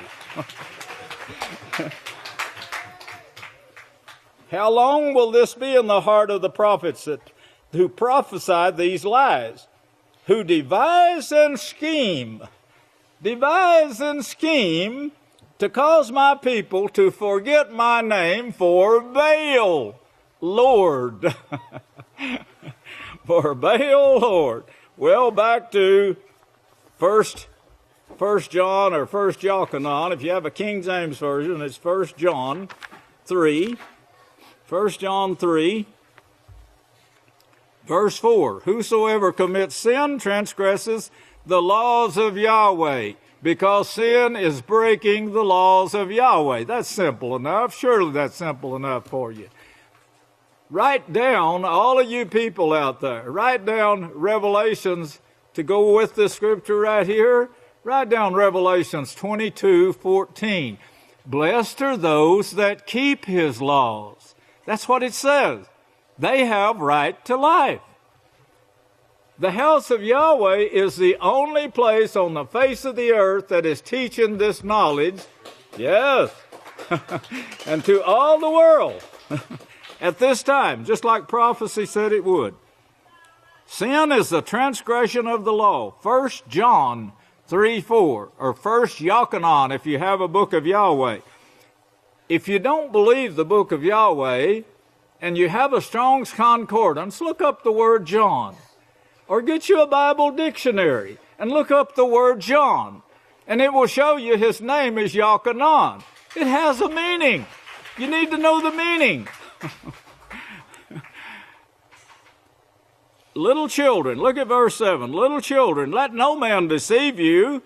How long will this be in the heart of the prophets who prophesy these lies, who devise and scheme to cause my people to forget my name for Baal, Lord. For Baal, Lord. Well, back to First John or First Yochanan. If you have a King James version, it's 1 John 3. 1 John 3, verse 4. Whosoever commits sin transgresses the laws of Yahweh, because sin is breaking the laws of Yahweh. That's simple enough. Surely that's simple enough for you. Write down, all of you people out there, write down Revelations to go with the scripture right here. Write down Revelations 22:14. Blessed are those that keep his laws. That's what it says. They have right to life. The house of Yahweh is the only place on the face of the earth that is teaching this knowledge. Yes. And to all the world at this time, just like prophecy said it would. Sin is the transgression of the law. 1 John 3:4, or 1 Yochanan if you have a book of Yahweh. If you don't believe the book of Yahweh and you have a Strong's Concordance, look up the word John. Or get you a Bible dictionary and look up the word John. And it will show you his name is Yochanan. It has a meaning. You need to know the meaning. Little children, look at verse 7. Little children, let no man deceive you.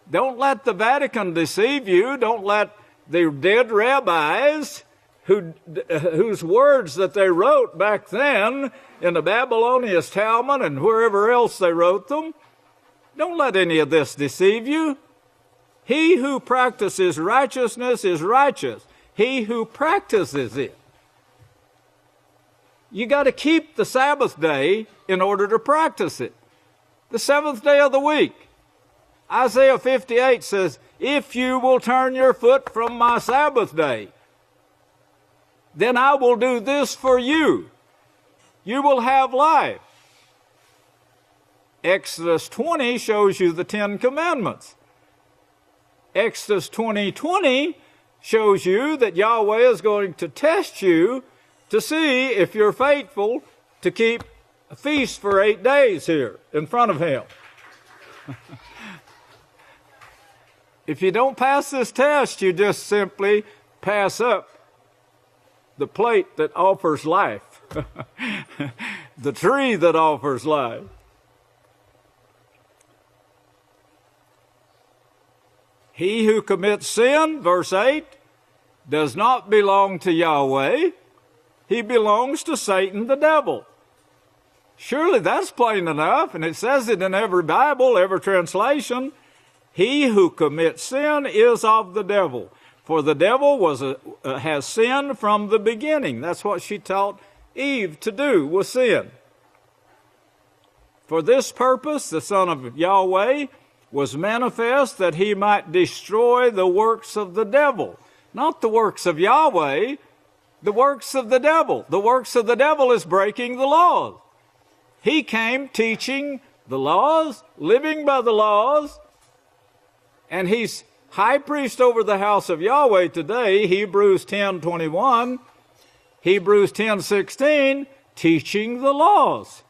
Don't let the Vatican deceive you. Don't let the dead rabbis whose words that they wrote back then in the Babylonian Talmud and wherever else they wrote them. Don't let any of this deceive you. He who practices righteousness is righteous. He who practices it. You got to keep the Sabbath day in order to practice it. The seventh day of the week. Isaiah 58 says, if you will turn your foot from my Sabbath day, then I will do this for you. You will have life. Exodus 20 shows you the 10 Commandments. Exodus 20:20 shows you that Yahweh is going to test you to see if you're faithful to keep a feast for 8 days here in front of him. If you don't pass this test, you just simply pass up the plate that offers life, the tree that offers life. He who commits sin, verse 8, does not belong to Yahweh. He belongs to Satan, the devil. Surely that's plain enough, and it says it in every Bible, every translation. He who commits sin is of the devil, for the devil has sinned from the beginning. That's what she taught Eve to do, was sin. For this purpose, the Son of Yahweh was manifest that he might destroy the works of the devil. Not the works of Yahweh, the works of the devil. The works of the devil is breaking the laws. He came teaching the laws, living by the laws, and he's high priest over the house of Yahweh today, Hebrews 10:21, Hebrews 10:16, teaching the laws.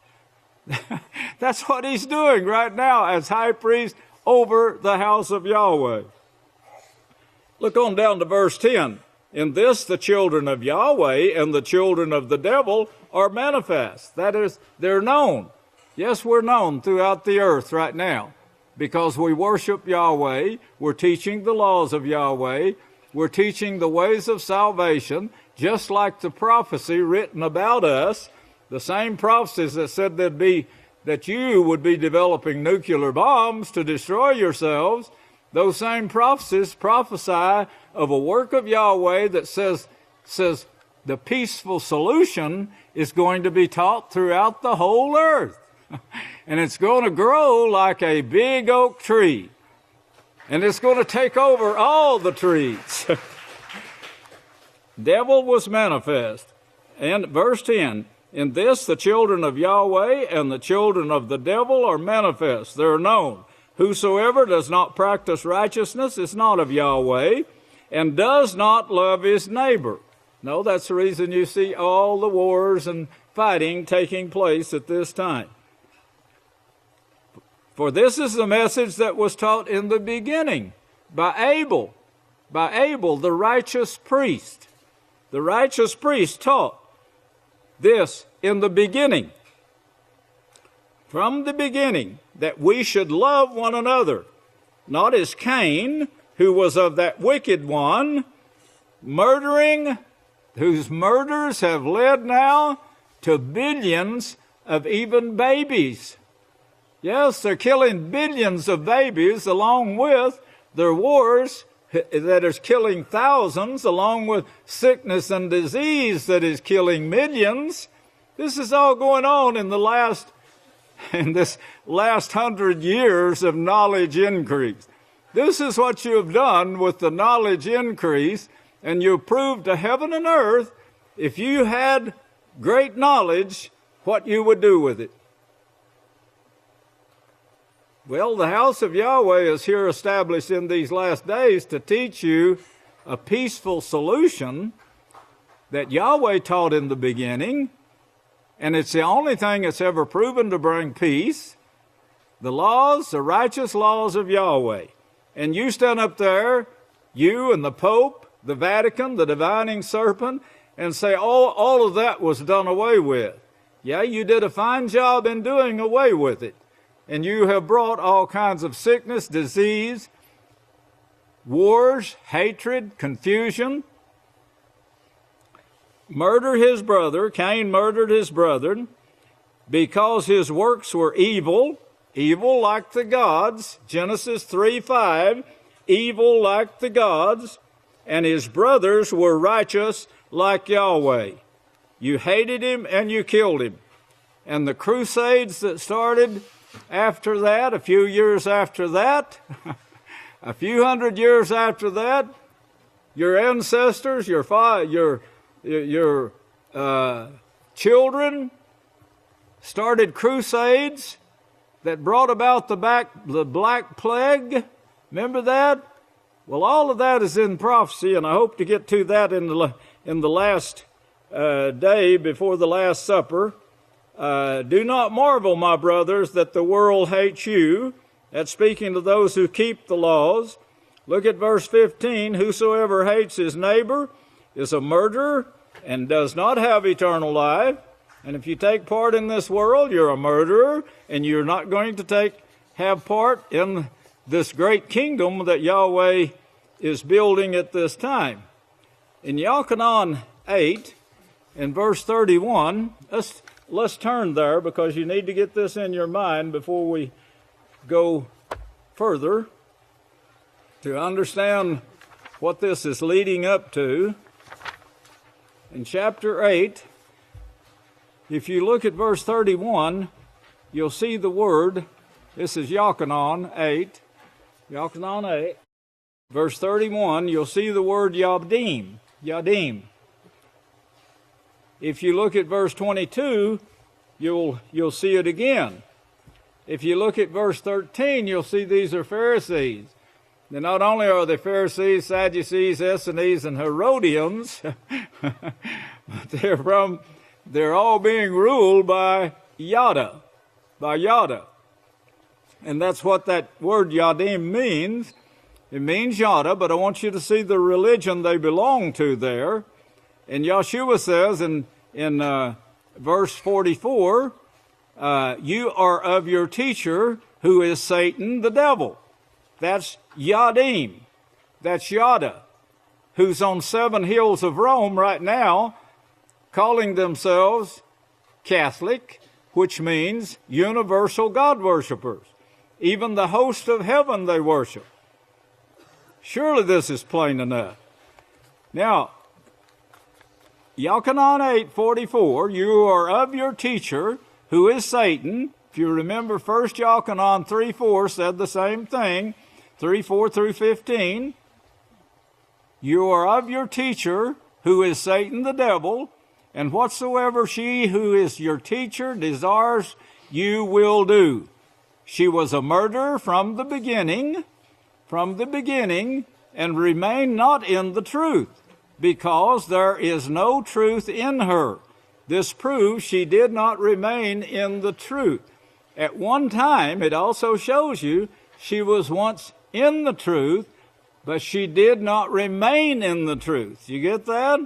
That's what he's doing right now as high priest over the house of Yahweh. Look on down to verse 10. In this the children of Yahweh and the children of the devil are manifest. That is, they're known. Yes, we're known throughout the earth right now because we worship Yahweh. We're teaching the laws of Yahweh. We're teaching the ways of salvation, just like the prophecy written about us, the same prophecies that said that you would be developing nuclear bombs to destroy yourselves. Those same prophecies prophesy of a work of Yahweh that says the peaceful solution is going to be taught throughout the whole earth. And it's going to grow like a big oak tree. And it's going to take over all the trees. Devil was manifest. And verse 10, in this the children of Yahweh and the children of the devil are manifest. They're known. Whosoever does not practice righteousness is not of Yahweh, and does not love his neighbor. No, that's the reason you see all the wars and fighting taking place at this time. For this is the message that was taught in the beginning by Abel, the righteous priest. The righteous priest taught this in the beginning, from the beginning, that we should love one another, not as Cain, who was of that wicked one, murdering, whose murders have led now to billions of even babies. Yes, they're killing billions of babies along with their wars that is killing thousands, along with sickness and disease that is killing millions. This is all going on in this last 100 years of knowledge increase. This is what you have done with the knowledge increase, and you proved to heaven and earth, if you had great knowledge, what you would do with it. Well, the house of Yahweh is here established in these last days to teach you a peaceful solution that Yahweh taught in the beginning, and it's the only thing that's ever proven to bring peace, the righteous laws of Yahweh. And you stand up there, you and the Pope, the Vatican, the divining serpent, and say all of that was done away with. Yeah, you did a fine job in doing away with it. And you have brought all kinds of sickness, disease, wars, hatred, confusion. Murder his brother. Cain murdered his brother because his works were evil, evil like the gods. Genesis 3:5, evil like the gods. And his brothers were righteous like Yahweh. You hated him and you killed him. And the crusades that started after that, a few years after that, a few hundred years after that, your ancestors, your children started crusades that brought about the Black Plague. Remember that? Well, all of that is in prophecy, and I hope to get to that in the last day before the Last Supper. Do not marvel, my brothers, that the world hates you. That's speaking to those who keep the laws. Look at verse 15. Whosoever hates his neighbor is a murderer and does not have eternal life. And if you take part in this world, you're a murderer, and you're not going to have part in this great kingdom that Yahweh is building at this time. In Yochanan 8, in verse 31, let's turn there because you need to get this in your mind before we go further to understand what this is leading up to. In chapter 8, if you look at verse 31, you'll see the word. This is Yochanan 8. Verse 31, you'll see the word Yadim. If you look at verse 22, you'll see it again. If you look at verse 13, you'll see these are Pharisees. Now, not only are they Pharisees, Sadducees, Essenes, and Herodians, but they're all being ruled by Yada. And that's what that word Yadim means. It means Yada, but I want you to see the religion they belong to there. And Yeshua says in verse 44, you are of your teacher, who is Satan the devil. That's Yadim. That's Yada, who's on 7 hills of Rome right now, calling themselves Catholic, which means universal God worshipers. Even the host of heaven they worship. Surely this is plain enough. Now, Yochanan 8:44, you are of your teacher, who is Satan. If you remember, 1 Yochanan 3:4 said the same thing, 3:4 through 15. You are of your teacher, who is Satan the devil, and whatsoever she who is your teacher desires, you will do. She was a murderer from the beginning, and remain not in the truth, because there is no truth in her. This proves she did not remain in the truth. At one time, it also shows you she was once in the truth, but she did not remain in the truth. You get that?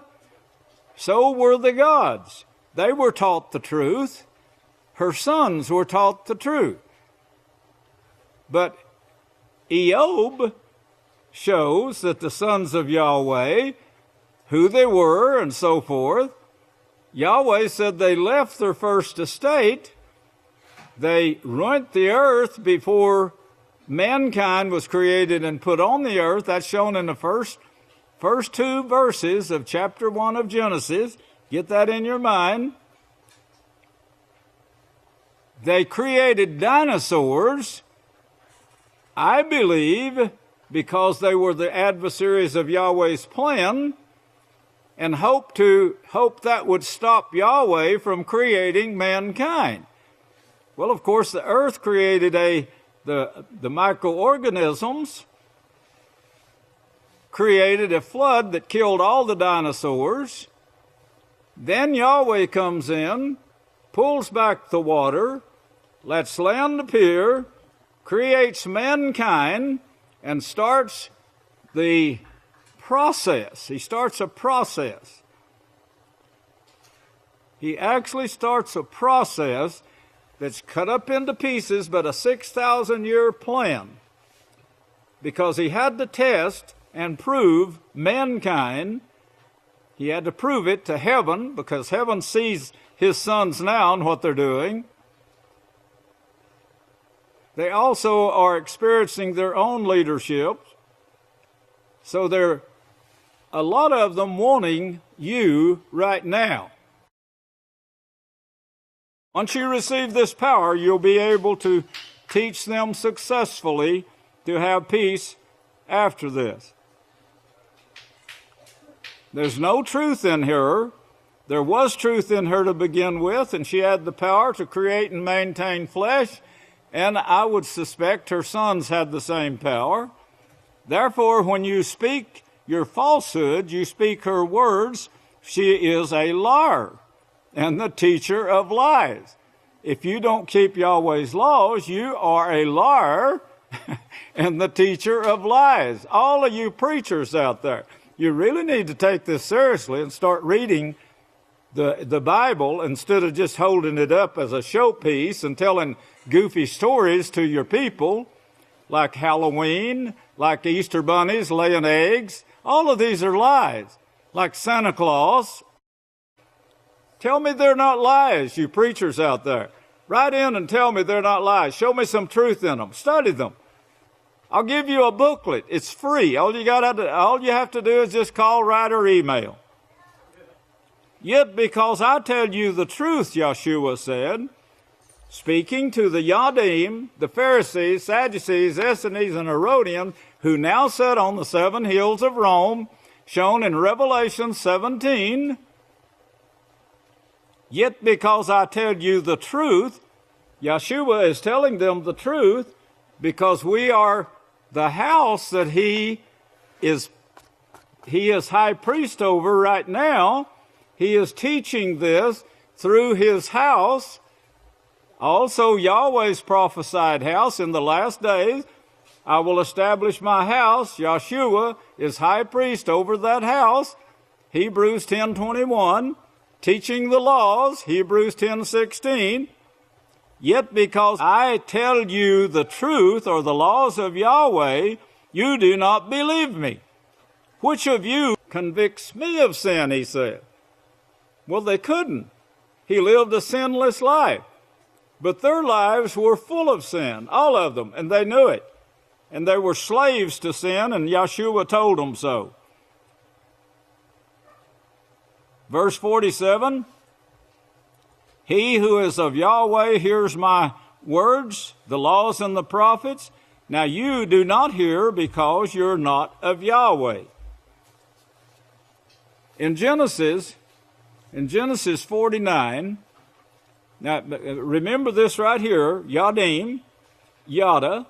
So were the gods. They were taught the truth. Her sons were taught the truth. But F.OUB shows that the sons of Yahweh, who they were and so forth, Yahweh said they left their first estate. They rent the earth before mankind was created and put on the earth. That's shown in the first 2 verses of chapter 1 of Genesis. Get that in your mind. They created dinosaurs, I believe, because they were the adversaries of Yahweh's plan, and hope that would stop Yahweh from creating mankind. Well, of course, the earth created the microorganisms, created a flood that killed all the dinosaurs. Then Yahweh comes in, pulls back the water, lets land appear, creates mankind, and starts the process. He starts a process. He actually starts a process that's cut up into pieces, but a 6,000-year plan, because he had to test and prove mankind. He had to prove it to heaven, because heaven sees his sons now and what they're doing. They also are experiencing their own leadership. So they're a lot of them wanting you right now. Once you receive this power, you'll be able to teach them successfully to have peace after this. There's no truth in her. There was truth in her to begin with, and she had the power to create and maintain flesh, and I would suspect her sons had the same power. Therefore, when you speak your falsehood, you speak her words, she is a liar and the teacher of lies. If you don't keep Yahweh's laws, you are a liar and the teacher of lies. All of you preachers out there, you really need to take this seriously and start reading the Bible instead of just holding it up as a showpiece and telling goofy stories to your people, like Halloween, like Easter bunnies laying eggs. All of these are lies, like Santa Claus. Tell me they're not lies, you preachers out there. Write in and tell me they're not lies. Show me some truth in them. Study them. I'll give you a booklet. It's free. All you have to do is just call, write, or email. Yet because I tell you the truth, Yeshua said, speaking to the Yadim, the Pharisees, Sadducees, Essenes, and Herodians, who now sit on the 7 hills of Rome, shown in Revelation 17, yet because I tell you the truth, Yeshua is telling them the truth, because we are the house that he is high priest over right now. He is teaching this through his house. Also, Yahweh's prophesied house in the last days. I will establish my house. Yeshua is high priest over that house. Hebrews 10:21. Teaching the laws. Hebrews 10:16. Yet because I tell you the truth, or the laws of Yahweh, you do not believe me. Which of you convicts me of sin, he said. Well, they couldn't. He lived a sinless life. But their lives were full of sin, all of them, and they knew it. And they were slaves to sin, and Yeshua told them so. Verse 47, he who is of Yahweh hears my words, the laws and the prophets. Now you do not hear because you're not of Yahweh. In Genesis 49, now remember this right here, Yadim, Yada,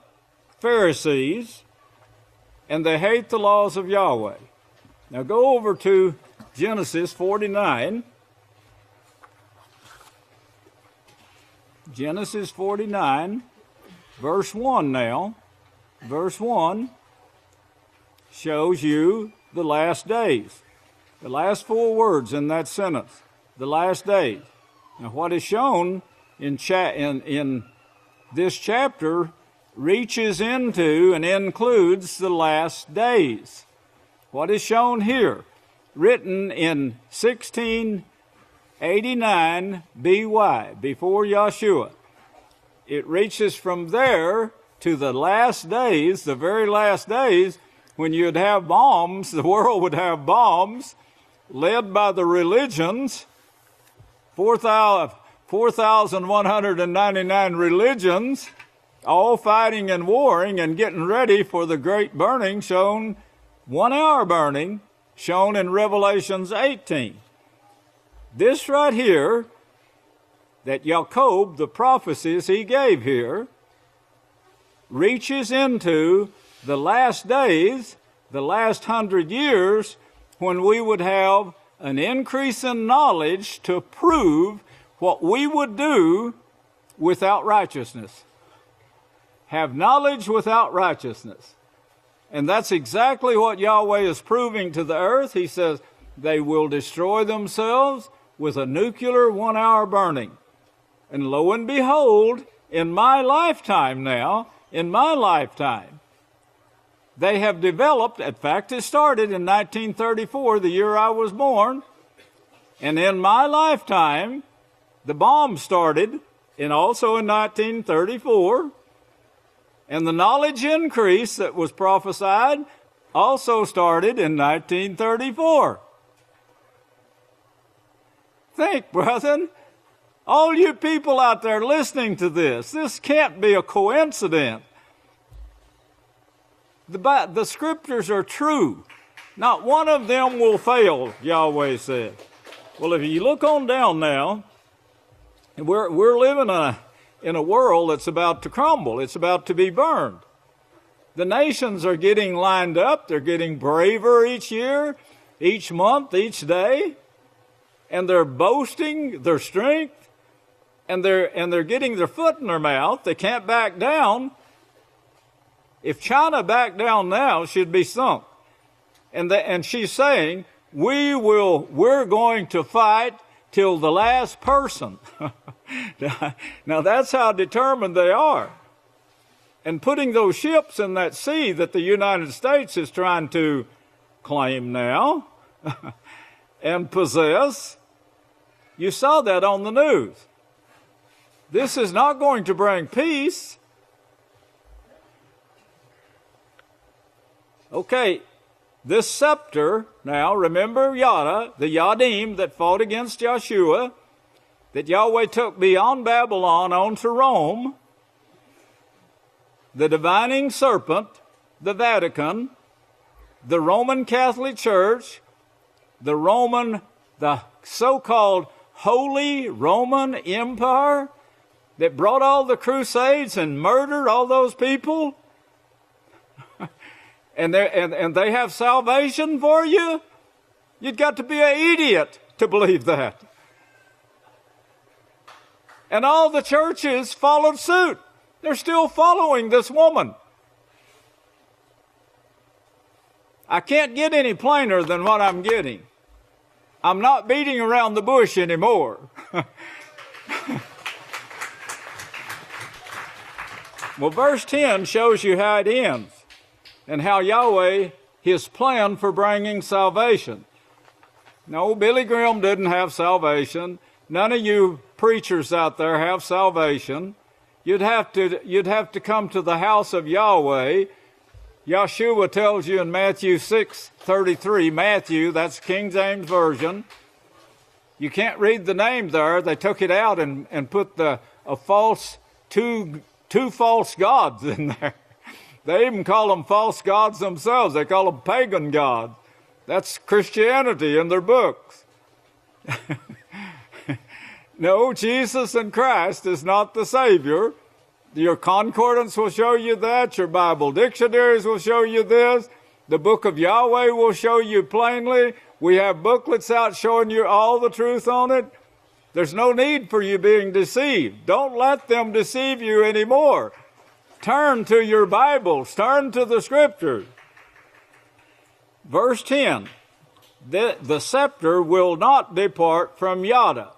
Pharisees, and they hate the laws of Yahweh. Now go over to Genesis 49. Genesis 49, verse 1 now. Verse 1 shows you the last days. The last 4 words in that sentence, the last days. Now what is shown in this chapter reaches into and includes the last days. What is shown here, written in 1689 BY, before Yahshua. It reaches from there to the last days, the very last days, when you'd have bombs, the world would have bombs, led by the religions, 4,199 religions, all fighting and warring and getting ready for the great burning shown, 1 hour burning, shown in Revelations 18. This right here, that Jacob, the prophecies he gave here, reaches into the last days, the last 100 years, when we would have an increase in knowledge to prove what we would do without righteousness. Have knowledge without righteousness. And that's exactly what Yahweh is proving to the earth. He says they will destroy themselves with a nuclear 1 hour burning. And lo and behold, in my lifetime now, they have developed, in fact it started in 1934, the year I was born, and in my lifetime, the bomb started, and also in 1934, and the knowledge increase that was prophesied also started in 1934. Think, brethren, all you people out there listening to this can't be a coincidence. The scriptures are true. Not one of them will fail, Yahweh said. Well, if you look on down now, we're living in a world that's about to crumble. It's about to be burned. The nations are getting lined up. They're getting braver each year, each month, each day. And they're boasting their strength. And they're getting their foot in their mouth. They can't back down. If China backed down now, she'd be sunk. And she's saying, we're going to fight till the last person. Now that's how determined they are. And putting those ships in that sea that the United States is trying to claim now and possess, you saw that on the news. This is not going to bring peace. Okay, this scepter, now remember Yada, the Yadim that fought against Yahshua, that Yahweh took beyond Babylon onto Rome, the divining serpent, the Vatican, the Roman Catholic Church, the so-called Holy Roman Empire, that brought all the crusades and murdered all those people, and they have salvation for you? You've got to be an idiot to believe that. And all the churches followed suit. They're still following this woman. I can't get any plainer than what I'm getting. I'm not beating around the bush anymore. Well, verse 10 shows you how it ends and how Yahweh, his plan for bringing salvation. No, Billy Graham didn't have salvation. None of you preachers out there have salvation. You'd have to come to the house of Yahweh. Yahshua tells you in Matthew 6:33, Matthew, that's King James Version. You can't read the name there. They took it out and put two false gods in there. They even call them false gods themselves. They call them pagan gods. That's Christianity in their books. No, Jesus and Christ is not the Savior. Your concordance will show you that. Your Bible dictionaries will show you this. The book of Yahweh will show you plainly. We have booklets out showing you all the truth on it. There's no need for you being deceived. Don't let them deceive you anymore. Turn to your Bibles. Turn to the Scriptures. Verse 10, the scepter will not depart from Yada.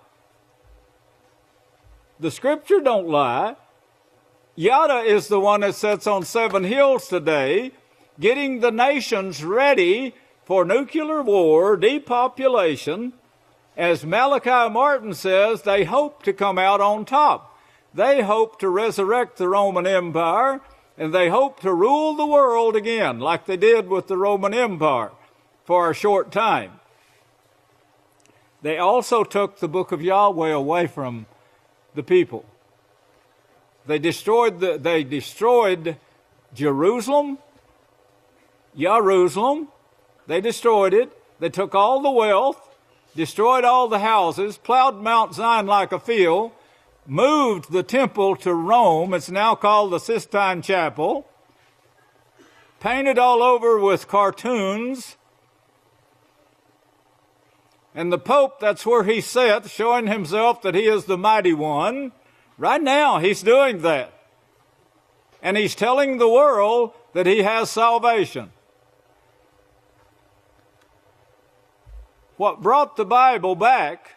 The Scripture don't lie. Yada is the one that sits on 7 hills today, getting the nations ready for nuclear war, depopulation. As Malachi Martin says, they hope to come out on top. They hope to resurrect the Roman Empire, and they hope to rule the world again, like they did with the Roman Empire for a short time. They also took the book of Yahweh away from the people. They destroyed Jerusalem. They destroyed it. They took all the wealth, destroyed all the houses, plowed Mount Zion like a field, moved the temple to Rome. It's now called the Sistine Chapel. Painted all over with cartoons. And the Pope, that's where he sits, showing himself that he is the mighty one. Right now, he's doing that. And he's telling the world that he has salvation. What brought the Bible back,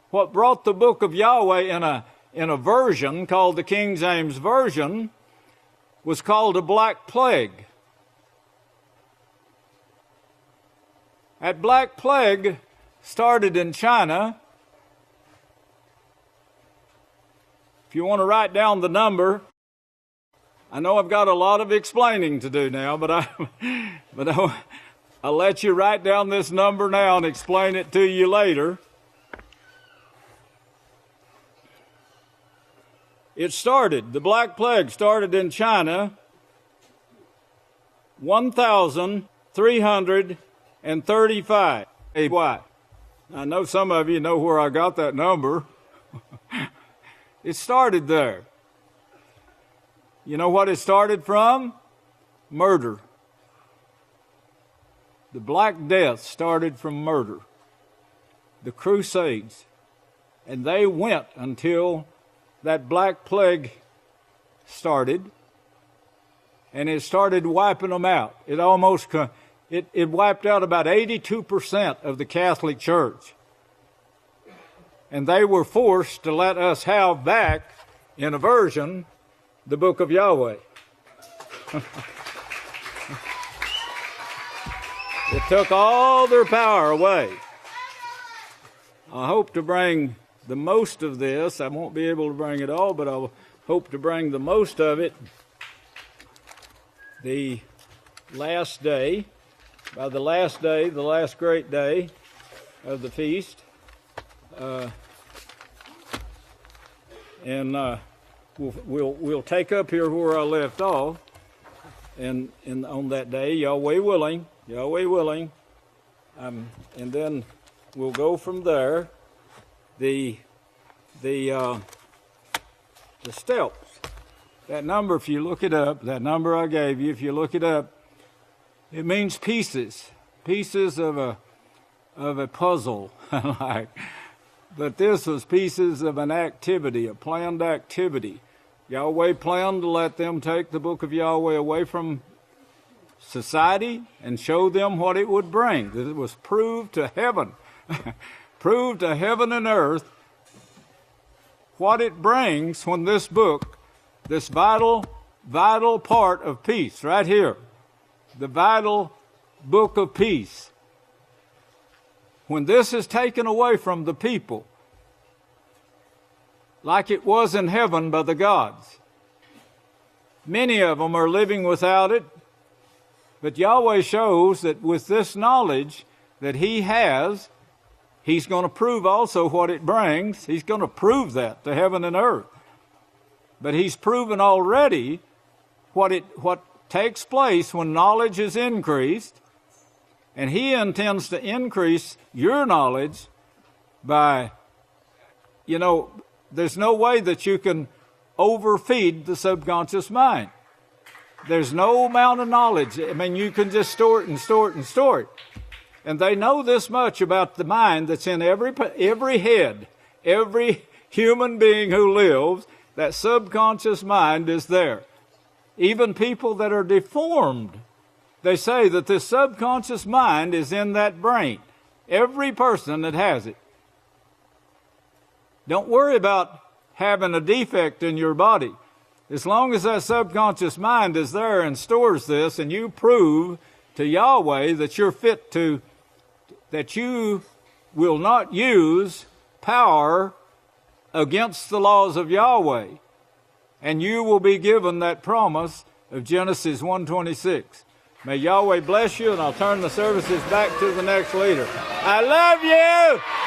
what brought the book of Yahweh in a version called the King James Version, was called a Black Plague. That Black Plague started in China. If you want to write down the number, I know I've got a lot of explaining to do now, but I'll let you write down this number now and explain it to you later. The Black Plague started in China, 1,335. What? I know some of you know where I got that number. It started there. You know what it started from? Murder. The Black Death started from murder. The Crusades. And they went until that Black Plague started. And it started wiping them out. It wiped out about 82% of the Catholic Church. And they were forced to let us have back, in a version, the book of Yahweh. It took all their power away. I hope to bring the most of this. I won't be able to bring it all, but I'll hope to bring the most of it the last day. By the last day, the last great day of the feast. We'll take up here where I left off, and on that day, Yahweh willing, and then we'll go from there. The steps. That number, if you look it up, that number I gave you, if you look it up, it means pieces of a puzzle, like. But this was pieces of an activity, a planned activity. Yahweh planned to let them take the book of Yahweh away from society and show them what it would bring. That it was proved to heaven, proved to heaven and earth what it brings when this book, this vital part of peace, right here, the vital book of peace, when this is taken away from the people, like it was in heaven by the gods. Many of them are living without it, but Yahweh shows that with this knowledge that He has, He's going to prove also what it brings. He's going to prove that to heaven and earth. But He's proven already what takes place when knowledge is increased, and He intends to increase your knowledge by, there's no way that you can overfeed the subconscious mind. There's no amount of knowledge. I mean, you can just store it and store it and store it. And they know this much about the mind that's in every head, every human being who lives, that subconscious mind is there. Even people that are deformed, they say that this subconscious mind is in that brain. Every person that has it. Don't worry about having a defect in your body. As long as that subconscious mind is there and stores this, and you prove to Yahweh that you're fit to, that you will not use power against the laws of Yahweh, and you will be given that promise of Genesis 1:26. May Yahweh bless you, and I'll turn the services back to the next leader. I love you!